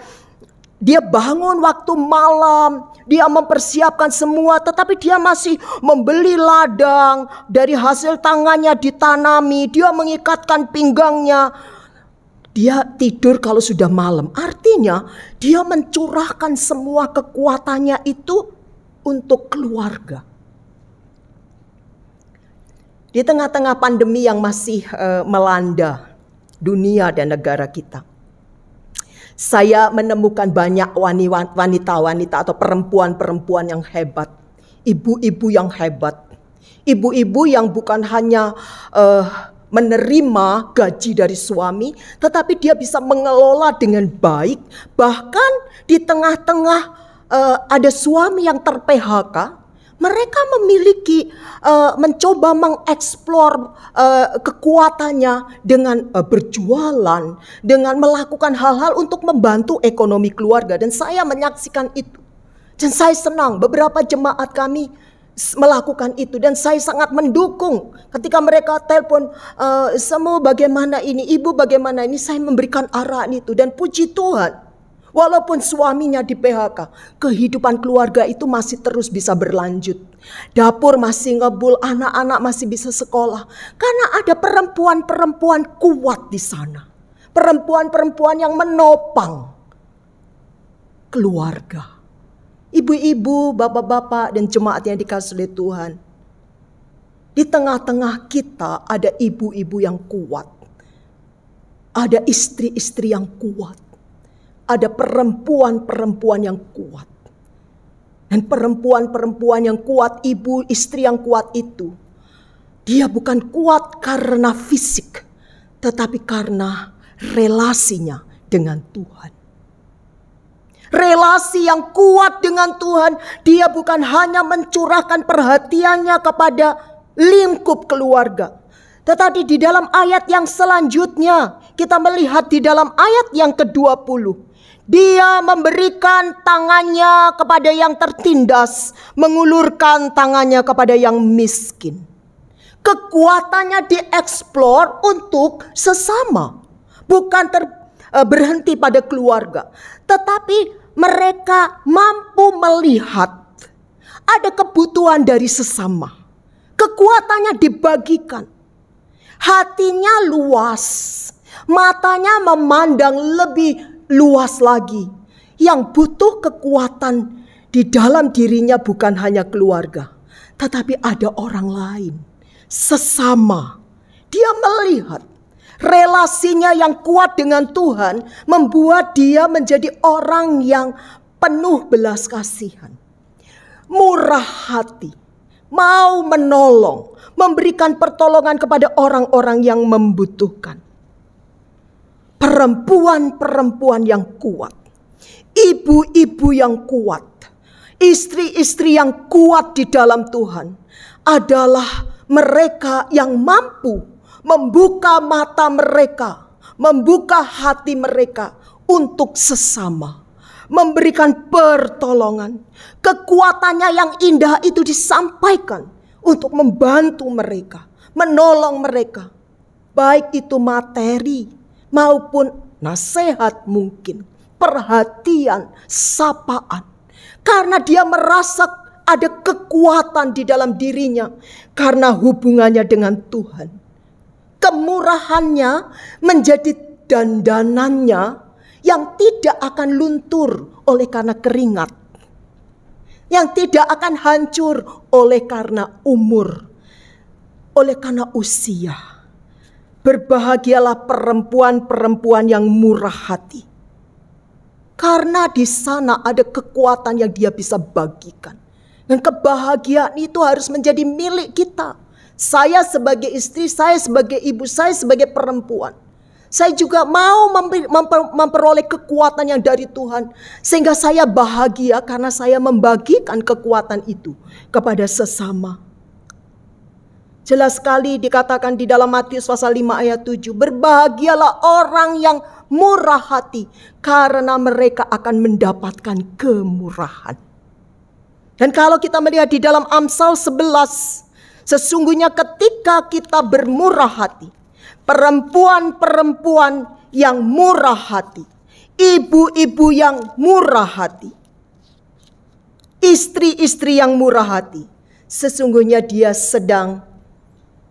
dia bangun waktu malam, dia mempersiapkan semua, tetapi dia masih membeli ladang, dari hasil tangannya ditanami, dia mengikatkan pinggangnya. Dia tidur kalau sudah malam, artinya dia mencurahkan semua kekuatannya itu untuk keluarga. Di tengah-tengah pandemi yang masih melanda dunia dan negara kita, saya menemukan banyak wanita-wanita atau perempuan-perempuan yang hebat, ibu-ibu yang hebat, ibu-ibu yang bukan hanya menerima gaji dari suami, tetapi dia bisa mengelola dengan baik. Bahkan di tengah-tengah ada suami yang ter-PHK, mereka memiliki mencoba mengeksplor kekuatannya dengan berjualan, dengan melakukan hal-hal untuk membantu ekonomi keluarga. Dan saya menyaksikan itu. Dan saya senang beberapa jemaat kami melakukan itu. Dan saya sangat mendukung ketika mereka telepon, semua bagaimana ini, ibu bagaimana ini, saya memberikan arahan itu. Dan puji Tuhan, walaupun suaminya di PHK, kehidupan keluarga itu masih terus bisa berlanjut. Dapur masih ngebul, anak-anak masih bisa sekolah. Karena ada perempuan-perempuan kuat di sana. Perempuan-perempuan yang menopang keluarga. Ibu-ibu, bapak-bapak, dan jemaat yang dikasihi oleh Tuhan. Di tengah-tengah kita ada ibu-ibu yang kuat. Ada istri-istri yang kuat. Ada perempuan-perempuan yang kuat. Dan perempuan-perempuan yang kuat, ibu, istri yang kuat itu, dia bukan kuat karena fisik, tetapi karena relasinya dengan Tuhan. Relasi yang kuat dengan Tuhan, dia bukan hanya mencurahkan perhatiannya kepada lingkup keluarga, tetapi di dalam ayat yang selanjutnya, kita melihat di dalam ayat yang ke-20, dia memberikan tangannya kepada yang tertindas, mengulurkan tangannya kepada yang miskin. Kekuatannya dieksplor untuk sesama, bukan berhenti pada keluarga, tetapi mereka mampu melihat ada kebutuhan dari sesama. Kekuatannya dibagikan. Hatinya luas, matanya memandang lebih luas lagi. Yang butuh kekuatan di dalam dirinya bukan hanya keluarga, tetapi ada orang lain, sesama. Dia melihat relasinya yang kuat dengan Tuhan membuat dia menjadi orang yang penuh belas kasihan, murah hati, mau menolong, memberikan pertolongan kepada orang-orang yang membutuhkan. Perempuan-perempuan yang kuat, ibu-ibu yang kuat, istri-istri yang kuat di dalam Tuhan adalah mereka yang mampu membuka mata mereka, membuka hati mereka untuk sesama, memberikan pertolongan. Kekuatannya yang indah itu disampaikan untuk membantu mereka, menolong mereka, baik itu materi maupun nasihat mungkin, perhatian, sapaan. Karena dia merasa ada kekuatan di dalam dirinya karena hubungannya dengan Tuhan. Kemurahannya menjadi dandanannya yang tidak akan luntur oleh karena keringat, yang tidak akan hancur oleh karena umur, oleh karena usia. Berbahagialah perempuan-perempuan yang murah hati, karena di sana ada kekuatan yang dia bisa bagikan. Dan kebahagiaan itu harus menjadi milik kita. Saya sebagai istri, saya sebagai ibu, saya sebagai perempuan, saya juga mau memperoleh kekuatan yang dari Tuhan. Sehingga saya bahagia karena saya membagikan kekuatan itu kepada sesama. Jelas sekali dikatakan di dalam Matius pasal 5 ayat 7. Berbahagialah orang yang murah hati, karena mereka akan mendapatkan kemurahan. Dan kalau kita melihat di dalam Amsal 11, sesungguhnya ketika kita bermurah hati, perempuan-perempuan yang murah hati, ibu-ibu yang murah hati, istri-istri yang murah hati, sesungguhnya dia sedang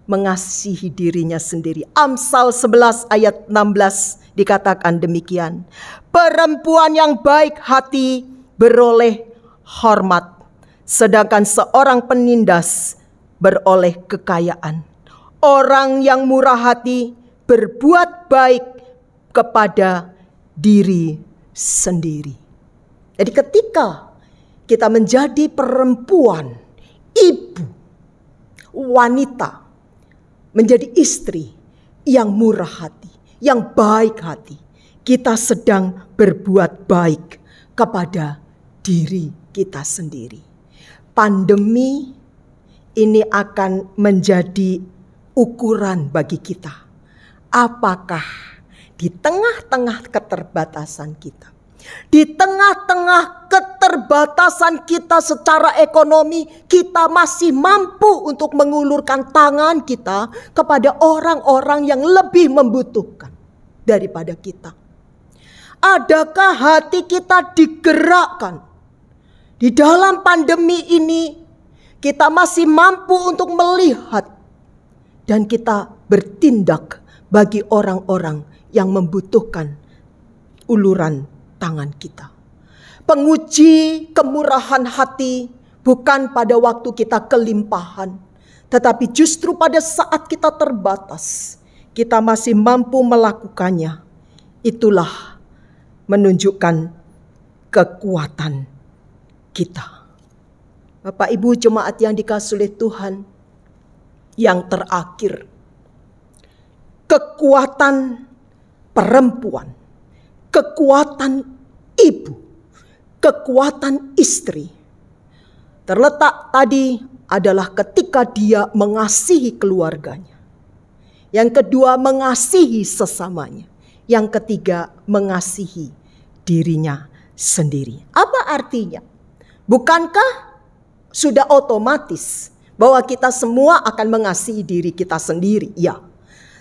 mengasihi dirinya sendiri. Amsal 11 ayat 16 dikatakan demikian. Perempuan yang baik hati beroleh hormat, sedangkan seorang penindas beroleh kekayaan. Orang yang murah hati berbuat baik kepada diri sendiri. Jadi ketika kita menjadi perempuan, ibu, wanita, menjadi istri yang murah hati, yang baik hati, kita sedang berbuat baik kepada diri kita sendiri. Pandemi ini akan menjadi ukuran bagi kita. Apakah di tengah-tengah keterbatasan kita, di tengah-tengah keterbatasan kita secara ekonomi, kita masih mampu untuk mengulurkan tangan kita kepada orang-orang yang lebih membutuhkan daripada kita? Adakah hati kita digerakkan? Di dalam pandemi ini, kita masih mampu untuk melihat dan kita bertindak bagi orang-orang yang membutuhkan uluran tangan kita. Penguji kemurahan hati bukan pada waktu kita kelimpahan, tetapi justru pada saat kita terbatas, kita masih mampu melakukannya. Itulah menunjukkan kekuatan kita. Bapak Ibu jemaat yang dikasihi oleh Tuhan, yang terakhir, kekuatan perempuan, kekuatan ibu, kekuatan istri, terletak tadi adalah ketika dia mengasihi keluarganya. Yang kedua, mengasihi sesamanya. Yang ketiga, mengasihi dirinya sendiri. Apa artinya? Bukankah sudah otomatis bahwa kita semua akan mengasihi diri kita sendiri? Ya.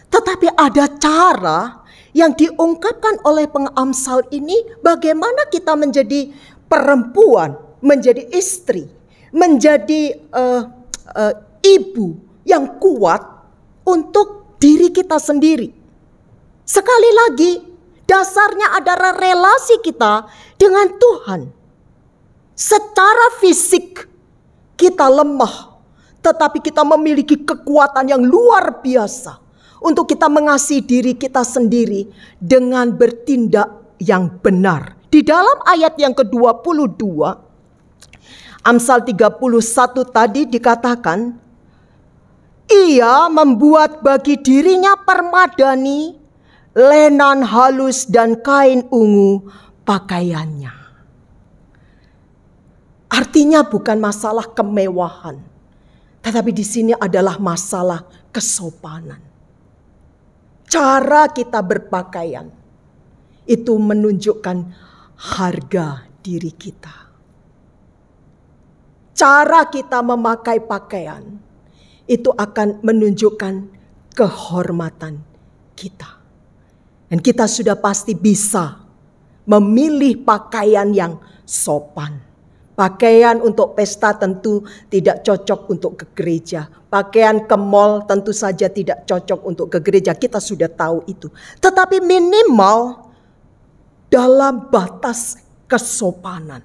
Tetapi ada cara yang diungkapkan oleh pengamsal ini, bagaimana kita menjadi perempuan, menjadi istri, menjadi ibu yang kuat untuk diri kita sendiri. Sekali lagi, dasarnya adalah relasi kita dengan Tuhan. Secara fisik kita lemah, tetapi kita memiliki kekuatan yang luar biasa untuk kita mengasihi diri kita sendiri dengan bertindak yang benar. Di dalam ayat yang ke-22, Amsal 31 tadi dikatakan, ia membuat bagi dirinya permadani, lenan halus dan kain ungu pakaiannya. Artinya bukan masalah kemewahan, tetapi di sini adalah masalah kesopanan. Cara kita berpakaian itu menunjukkan harga diri kita. Cara kita memakai pakaian itu akan menunjukkan kehormatan kita. Dan kita sudah pasti bisa memilih pakaian yang sopan. Pakaian untuk pesta tentu tidak cocok untuk ke gereja. Pakaian ke mall tentu saja tidak cocok untuk ke gereja. Kita sudah tahu itu. Tetapi minimal dalam batas kesopanan.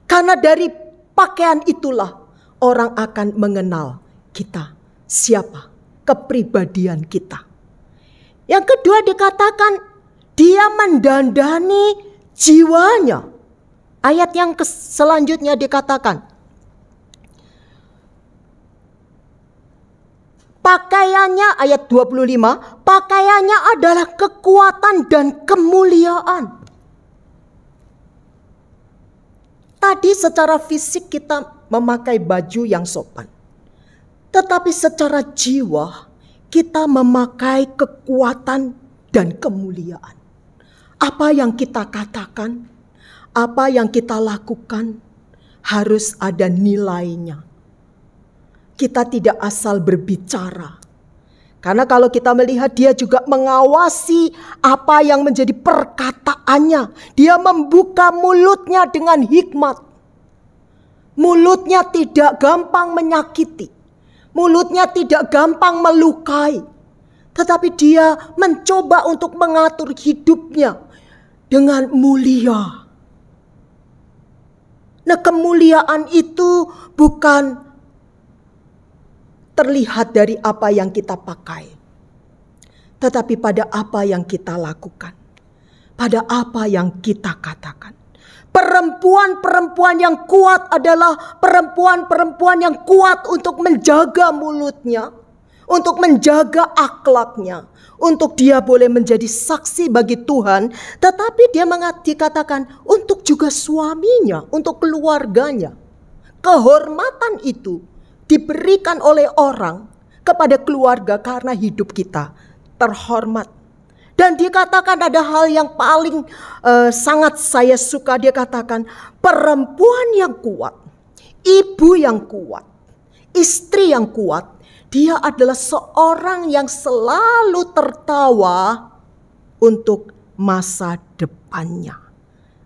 Karena dari pakaian itulah orang akan mengenal kita. Siapa? Kepribadian kita. Yang kedua dikatakan dia mendandani jiwanya. Ayat yang selanjutnya dikatakan, pakaiannya, ayat 25, pakaiannya adalah kekuatan dan kemuliaan. Tadi secara fisik kita memakai baju yang sopan. tetapi secara jiwa kita memakai kekuatan dan kemuliaan. Apa yang kita katakan, apa yang kita lakukan harus ada nilainya. Kita tidak asal berbicara. Karena kalau kita melihat dia juga mengawasi apa yang menjadi perkataannya. Dia membuka mulutnya dengan hikmat. Mulutnya tidak gampang menyakiti. Mulutnya tidak gampang melukai. Tetapi dia mencoba untuk mengatur hidupnya dengan mulia. Nah, kemuliaan itu bukan terlihat dari apa yang kita pakai, tetapi pada apa yang kita lakukan, pada apa yang kita katakan. Perempuan-perempuan yang kuat adalah perempuan-perempuan yang kuat untuk menjaga mulutnya, untuk menjaga akhlaknya, untuk dia boleh menjadi saksi bagi Tuhan, tetapi dia dikatakan untuk juga suaminya, untuk keluarganya. Kehormatan itu diberikan oleh orang kepada keluarga karena hidup kita terhormat. Dan dikatakan ada hal yang paling sangat saya suka. Dia katakan perempuan yang kuat, ibu yang kuat, istri yang kuat, dia adalah seorang yang selalu tertawa untuk masa depannya.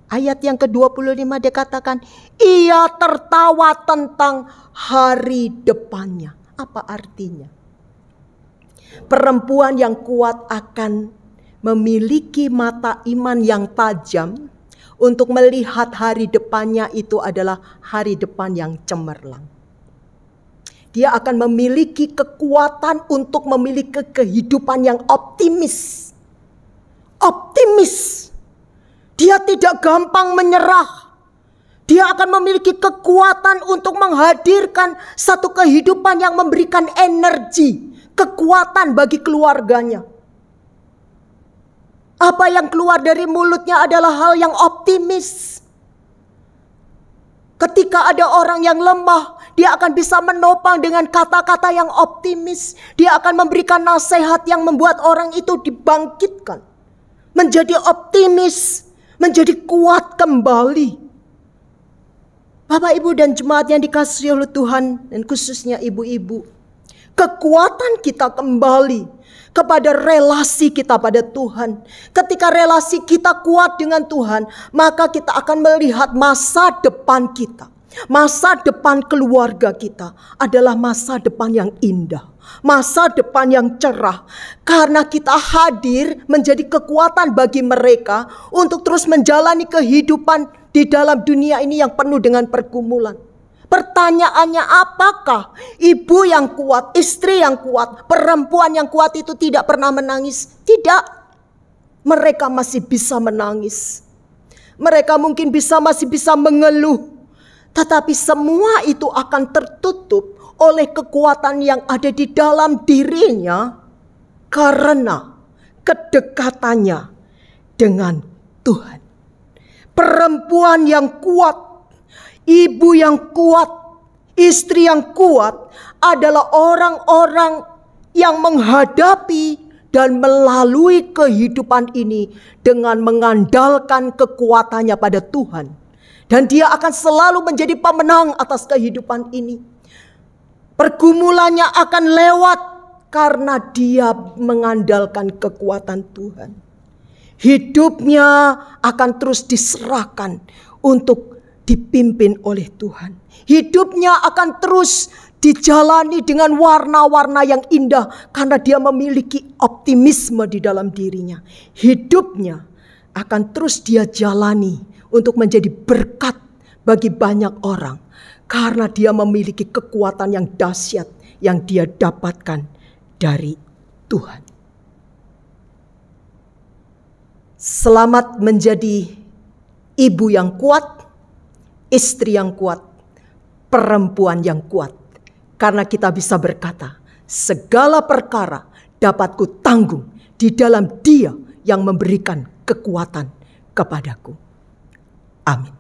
Ayat yang ke-25 dia katakan, ia tertawa tentang hari depannya. Apa artinya? Perempuan yang kuat akan memiliki mata iman yang tajam untuk melihat hari depannya itu adalah hari depan yang cemerlang. Dia akan memiliki kekuatan untuk memiliki kehidupan yang optimis. Optimis. Dia tidak gampang menyerah. Dia akan memiliki kekuatan untuk menghadirkan satu kehidupan yang memberikan energi, kekuatan bagi keluarganya. Apa yang keluar dari mulutnya adalah hal yang optimis. Ketika ada orang yang lemah, dia akan bisa menopang dengan kata-kata yang optimis. Dia akan memberikan nasihat yang membuat orang itu dibangkitkan. Menjadi optimis, menjadi kuat kembali. Bapak, Ibu, dan jemaat yang dikasihi oleh Tuhan, dan khususnya ibu-ibu, kekuatan kita kembali kepada relasi kita pada Tuhan. Ketika relasi kita kuat dengan Tuhan, maka kita akan melihat masa depan kita. Masa depan keluarga kita adalah masa depan yang indah. Masa depan yang cerah. Karena kita hadir menjadi kekuatan bagi mereka untuk terus menjalani kehidupan di dalam dunia ini yang penuh dengan pergumulan. Pertanyaannya, apakah ibu yang kuat, istri yang kuat, perempuan yang kuat itu tidak pernah menangis? Tidak. Mereka masih bisa menangis. Mereka mungkin masih bisa mengeluh. Tetapi semua itu akan tertutup oleh kekuatan yang ada di dalam dirinya karena kedekatannya dengan Tuhan. Perempuan yang kuat, ibu yang kuat, istri yang kuat adalah orang-orang yang menghadapi dan melalui kehidupan ini dengan mengandalkan kekuatannya pada Tuhan. Dan dia akan selalu menjadi pemenang atas kehidupan ini. Pergumulannya akan lewat karena dia mengandalkan kekuatan Tuhan. Hidupnya akan terus diserahkan untuk dipimpin oleh Tuhan. Hidupnya akan terus dijalani dengan warna-warna yang indah karena dia memiliki optimisme di dalam dirinya. Hidupnya akan terus dia jalani untuk menjadi berkat bagi banyak orang karena dia memiliki kekuatan yang dahsyat yang dia dapatkan dari Tuhan. Selamat menjadi ibu yang kuat, istri yang kuat, perempuan yang kuat. Karena kita bisa berkata, segala perkara dapat ku tanggung di dalam Dia yang memberikan kekuatan kepadaku. Amin.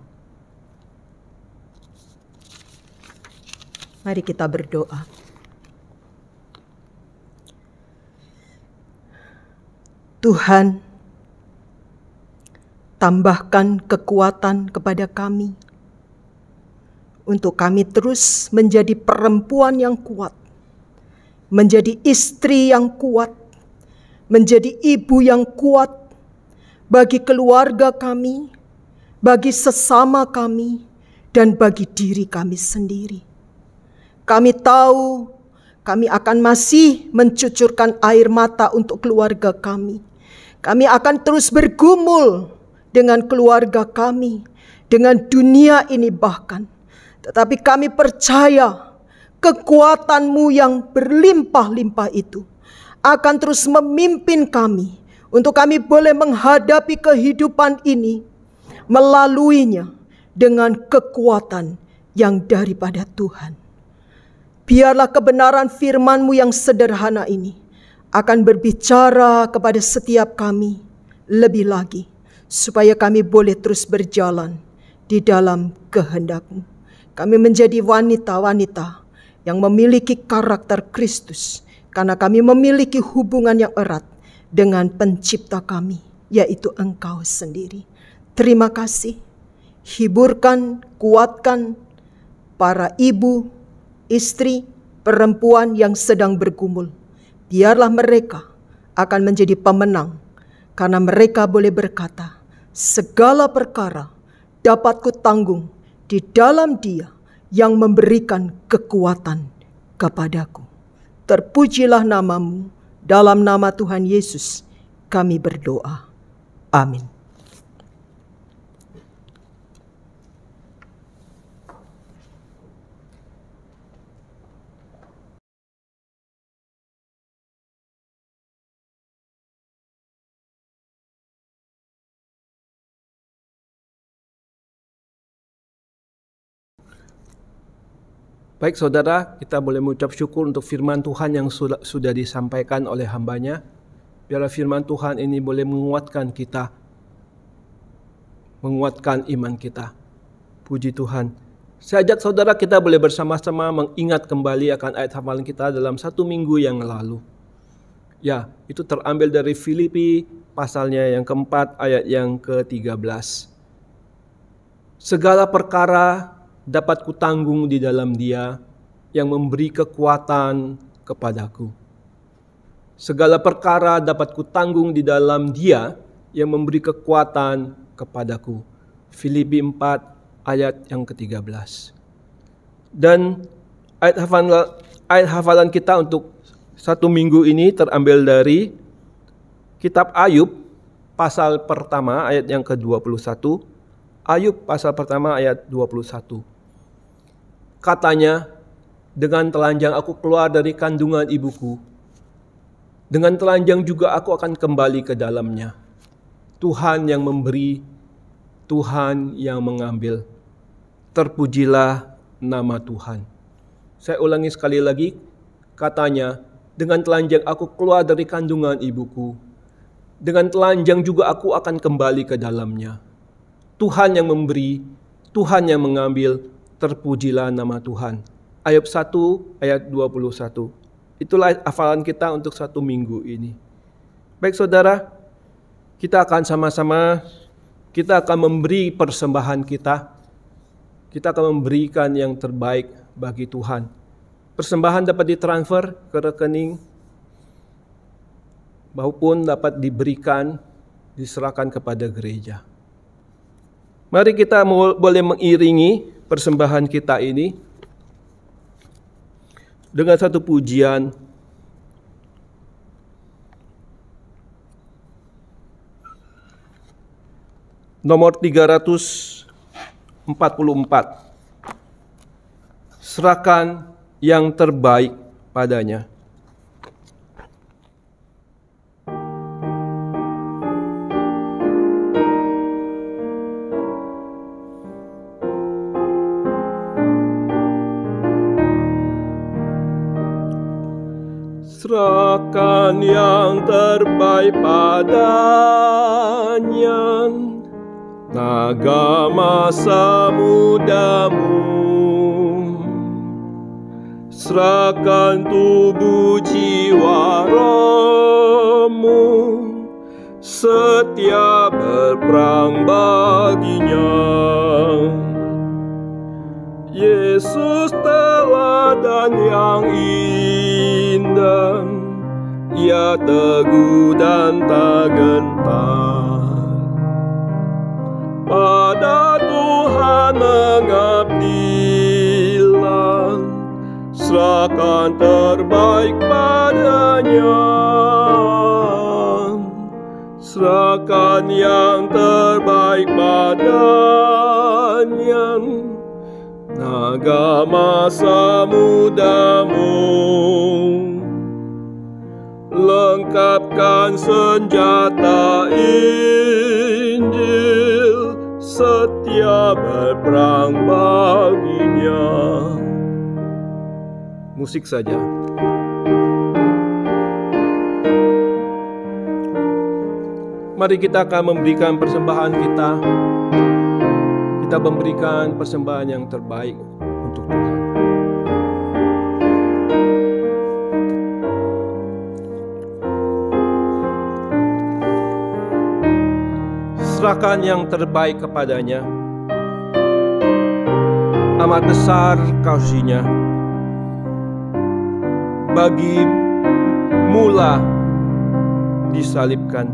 Mari kita berdoa. Tuhan, tambahkan kekuatan kepada kami untuk kami terus menjadi perempuan yang kuat, menjadi istri yang kuat, menjadi ibu yang kuat bagi keluarga kami, bagi sesama kami, dan bagi diri kami sendiri. Kami tahu kami akan masih mencucurkan air mata untuk keluarga kami. Kami akan terus bergumul dengan keluarga kami, dengan dunia ini bahkan. Tetapi kami percaya kekuatan-Mu yang berlimpah-limpah itu akan terus memimpin kami untuk kami boleh menghadapi kehidupan ini melaluinya dengan kekuatan yang daripada Tuhan. Biarlah kebenaran firman-Mu yang sederhana ini akan berbicara kepada setiap kami lebih lagi, supaya kami boleh terus berjalan di dalam kehendak-Mu. Kami menjadi wanita-wanita yang memiliki karakter Kristus, karena kami memiliki hubungan yang erat dengan pencipta kami, yaitu Engkau sendiri. Terima kasih. Hiburkan, kuatkan para ibu, istri, perempuan yang sedang bergumul. Biarlah mereka akan menjadi pemenang, karena mereka boleh berkata, segala perkara dapat kutanggung di dalam Dia yang memberikan kekuatan kepadaku. Terpujilah nama-Mu, dalam nama Tuhan Yesus kami berdoa. Amin. Baik saudara, kita boleh mengucap syukur untuk firman Tuhan yang sudah disampaikan oleh hambanya. Biarlah firman Tuhan ini boleh menguatkan kita, menguatkan iman kita. Puji Tuhan. Saya ajak saudara kita boleh bersama-sama mengingat kembali akan ayat hafalan kita dalam 1 minggu yang lalu. Ya, itu terambil dari Filipi pasalnya yang keempat ayat yang ke-13. Segala perkara dapat kutanggung di dalam Dia yang memberi kekuatan kepadaku. Segala perkara dapat kutanggung di dalam Dia yang memberi kekuatan kepadaku. Filipi 4 ayat yang ke-13. Dan ayat hafalan kita untuk 1 minggu ini terambil dari kitab Ayub pasal pertama ayat yang ke-21. Ayub pasal pertama ayat 21. Katanya, dengan telanjang aku keluar dari kandungan ibuku, dengan telanjang juga aku akan kembali ke dalamnya. Tuhan yang memberi, Tuhan yang mengambil. Terpujilah nama Tuhan. Saya ulangi sekali lagi, katanya, dengan telanjang aku keluar dari kandungan ibuku, dengan telanjang juga aku akan kembali ke dalamnya. Tuhan yang memberi, Tuhan yang mengambil, terpujilah nama Tuhan. Ayub 1 ayat 21. Itulah hafalan kita untuk 1 minggu ini. Baik saudara, kita akan sama-sama, kita akan memberi persembahan kita. Kita akan memberikan yang terbaik bagi Tuhan. Persembahan dapat ditransfer ke rekening, maupun dapat diberikan, diserahkan kepada gereja. Mari kita boleh mengiringi persembahan kita ini dengan satu pujian. Nomor 344. Serahkan yang terbaik padanya. Serahkan yang terbaik padanya, naga masa mudamu. Serahkan tubuh jiwa rohmu, setia berperang baginya. Yesus teladan yang indah, Ia teguh dan tak gentar. Pada Tuhan mengabdilah, serahkan terbaik padanya. Serahkan yang terbaik padanya. Naga masa mudamu, lengkapkan senjata Injil, setia berperang baginya. Musik saja. Mari kita akan memberikan persembahan kita. Kita memberikan persembahan yang terbaik untuk Tuhan. Serahkan yang terbaik kepadanya. Amat besar kasih-Nya. Bagi mula disalibkan,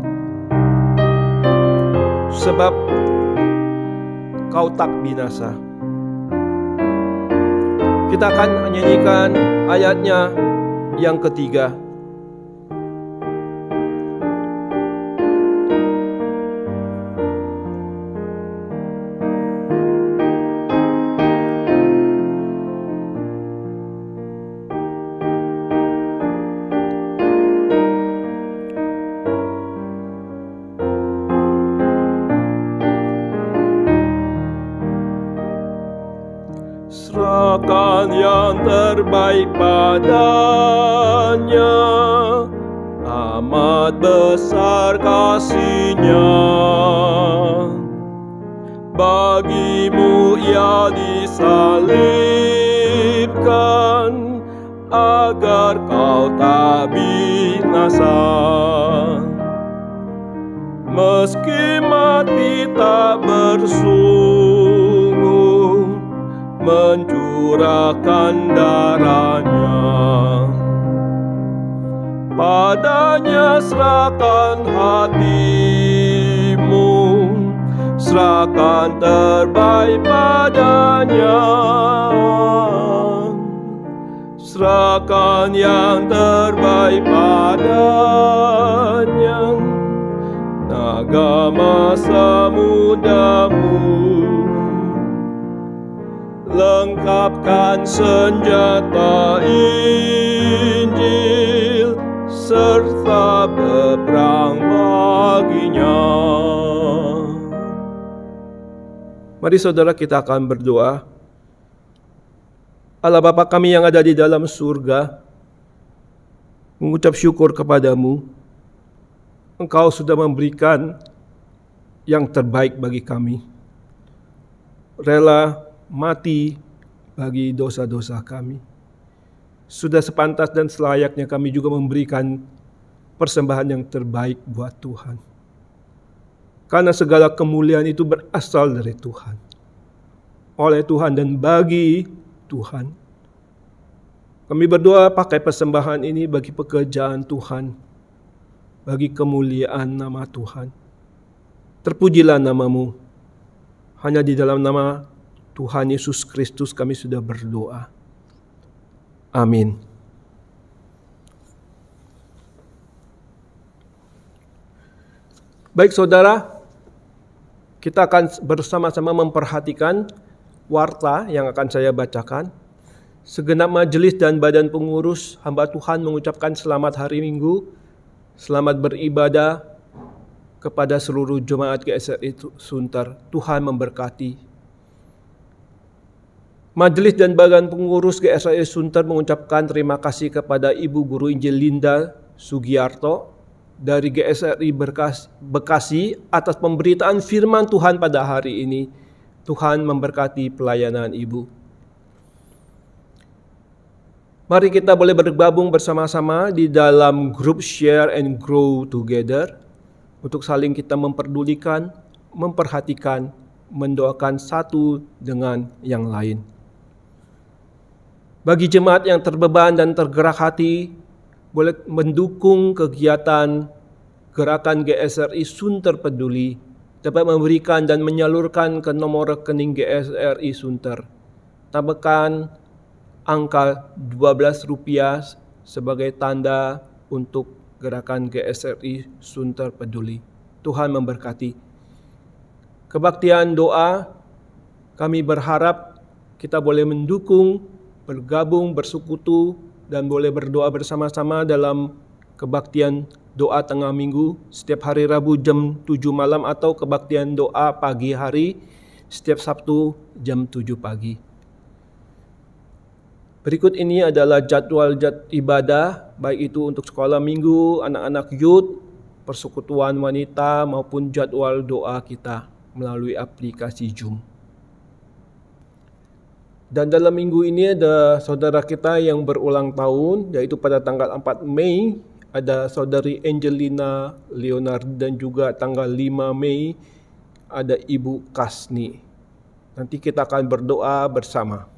sebab Kau tak binasa. Kita akan menyanyikan ayatnya yang ketiga. Serahkan yang terbaik padanya, amat besar kasih-Nya. Bagimu Ia disalibkan, agar kau tak binasa. Meski mati tak bersungguh, mencurahkan darahnya. Padanya serahkan hatimu, serahkan terbaik padanya. Serahkan yang terbaik padanya. Naga masa mudamu, lengkapkan senjata Injil, serta berperang baginya. Mari saudara, kita akan berdoa. Allah Bapa kami yang ada di dalam surga, mengucap syukur kepadamu. Engkau sudah memberikan yang terbaik bagi kami. Rela mati bagi dosa-dosa kami. Sudah sepantas dan selayaknya kami juga memberikan persembahan yang terbaik buat Tuhan. Karena segala kemuliaan itu berasal dari Tuhan, oleh Tuhan dan bagi Tuhan. Kami berdoa pakai persembahan ini bagi pekerjaan Tuhan, bagi kemuliaan nama Tuhan. Terpujilah nama-Mu. Hanya di dalam nama Tuhan Yesus Kristus kami sudah berdoa. Amin. Baik saudara, kita akan bersama-sama memperhatikan warta yang akan saya bacakan. Segenap majelis dan badan pengurus hamba Tuhan mengucapkan selamat hari Minggu, selamat beribadah kepada seluruh jemaat GSRI Sunter. Tuhan memberkati. Majelis dan badan pengurus GSRI Sunter mengucapkan terima kasih kepada Ibu Guru Injil Linda Sugiarto dari GSRI Bekasi atas pemberitaan firman Tuhan pada hari ini. Tuhan memberkati pelayanan Ibu. Mari kita boleh bergabung bersama-sama di dalam grup Share and Grow Together, untuk saling kita memperdulikan, memperhatikan, mendoakan satu dengan yang lain. Bagi jemaat yang terbeban dan tergerak hati, boleh mendukung kegiatan gerakan GSRI Sunter Peduli, dapat memberikan dan menyalurkan ke nomor rekening GSRI Sunter. Tambahkan angka Rp12 sebagai tanda untuk gerakan GSRI Sunter Peduli. Tuhan memberkati. Kebaktian doa, kami berharap kita boleh mendukung, bergabung, bersekutu, dan boleh berdoa bersama-sama dalam kebaktian doa tengah minggu setiap hari Rabu jam 7 malam atau kebaktian doa pagi hari setiap Sabtu jam 7 pagi. Berikut ini adalah jadwal ibadah, baik itu untuk sekolah minggu, anak-anak youth, persekutuan wanita, maupun jadwal doa kita melalui aplikasi Zoom. Dan dalam minggu ini ada saudara kita yang berulang tahun, yaitu pada tanggal 4 Mei, ada saudari Angelina Leonard, dan juga tanggal 5 Mei ada Ibu Kasni. Nanti kita akan berdoa bersama.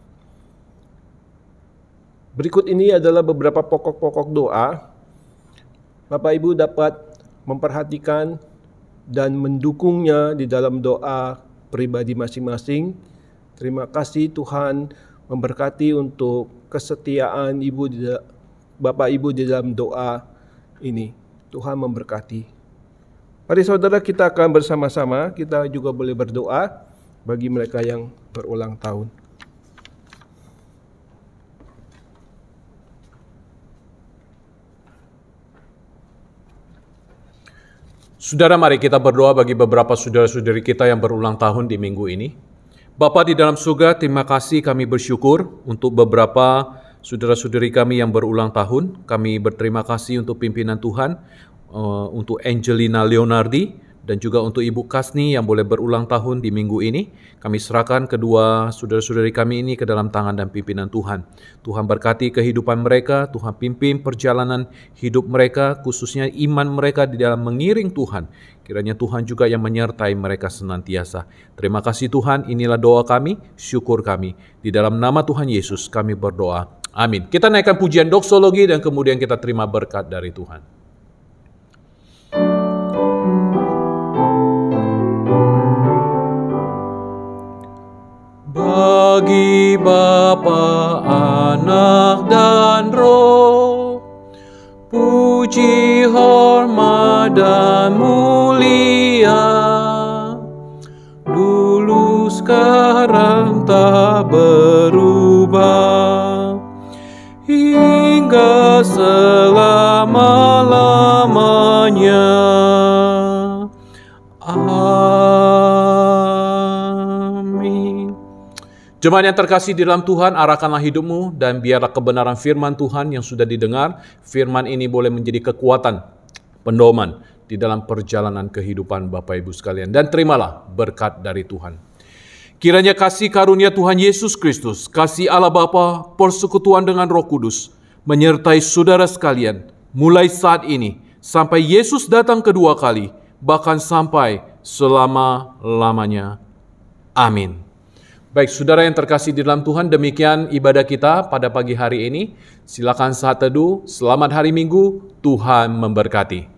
Berikut ini adalah beberapa pokok-pokok doa. Bapak Ibu dapat memperhatikan dan mendukungnya di dalam doa pribadi masing-masing. Terima kasih Tuhan memberkati untuk kesetiaan Bapak Ibu di dalam doa ini. Tuhan memberkati. Mari saudara, kita akan bersama-sama, kita juga boleh berdoa bagi mereka yang berulang tahun. Saudara, mari kita berdoa bagi beberapa saudara-saudari kita yang berulang tahun di minggu ini. Bapa di dalam surga, terima kasih, kami bersyukur untuk beberapa saudara-saudari kami yang berulang tahun. Kami berterima kasih untuk pimpinan Tuhan, untuk Angelina Leonardi, dan juga untuk Ibu Kasni yang boleh berulang tahun di minggu ini. Kami serahkan kedua saudara-saudari kami ini ke dalam tangan dan pimpinan Tuhan. Tuhan berkati kehidupan mereka, Tuhan pimpin perjalanan hidup mereka, khususnya iman mereka di dalam mengiring Tuhan. Kiranya Tuhan juga yang menyertai mereka senantiasa. Terima kasih Tuhan, inilah doa kami, syukur kami. Di dalam nama Tuhan Yesus kami berdoa. Amin. Kita naikkan pujian doksologi dan kemudian kita terima berkat dari Tuhan. Bagi Bapa, Anak, dan Roh, puji, hormat, dan mulia, dulu, sekarang, tak berubah, hingga selama-lamanya. Jemaat yang terkasih di dalam Tuhan, arahkanlah hidupmu dan biarlah kebenaran firman Tuhan yang sudah didengar, firman ini boleh menjadi kekuatan, pedoman di dalam perjalanan kehidupan Bapak Ibu sekalian. Dan terimalah berkat dari Tuhan. Kiranya kasih karunia Tuhan Yesus Kristus, kasih Allah Bapa, persekutuan dengan Roh Kudus, menyertai saudara sekalian, mulai saat ini, sampai Yesus datang kedua kali, bahkan sampai selama-lamanya. Amin. Baik, saudara yang terkasih di dalam Tuhan, demikian ibadah kita pada pagi hari ini. Silakan saat teduh, selamat hari Minggu, Tuhan memberkati.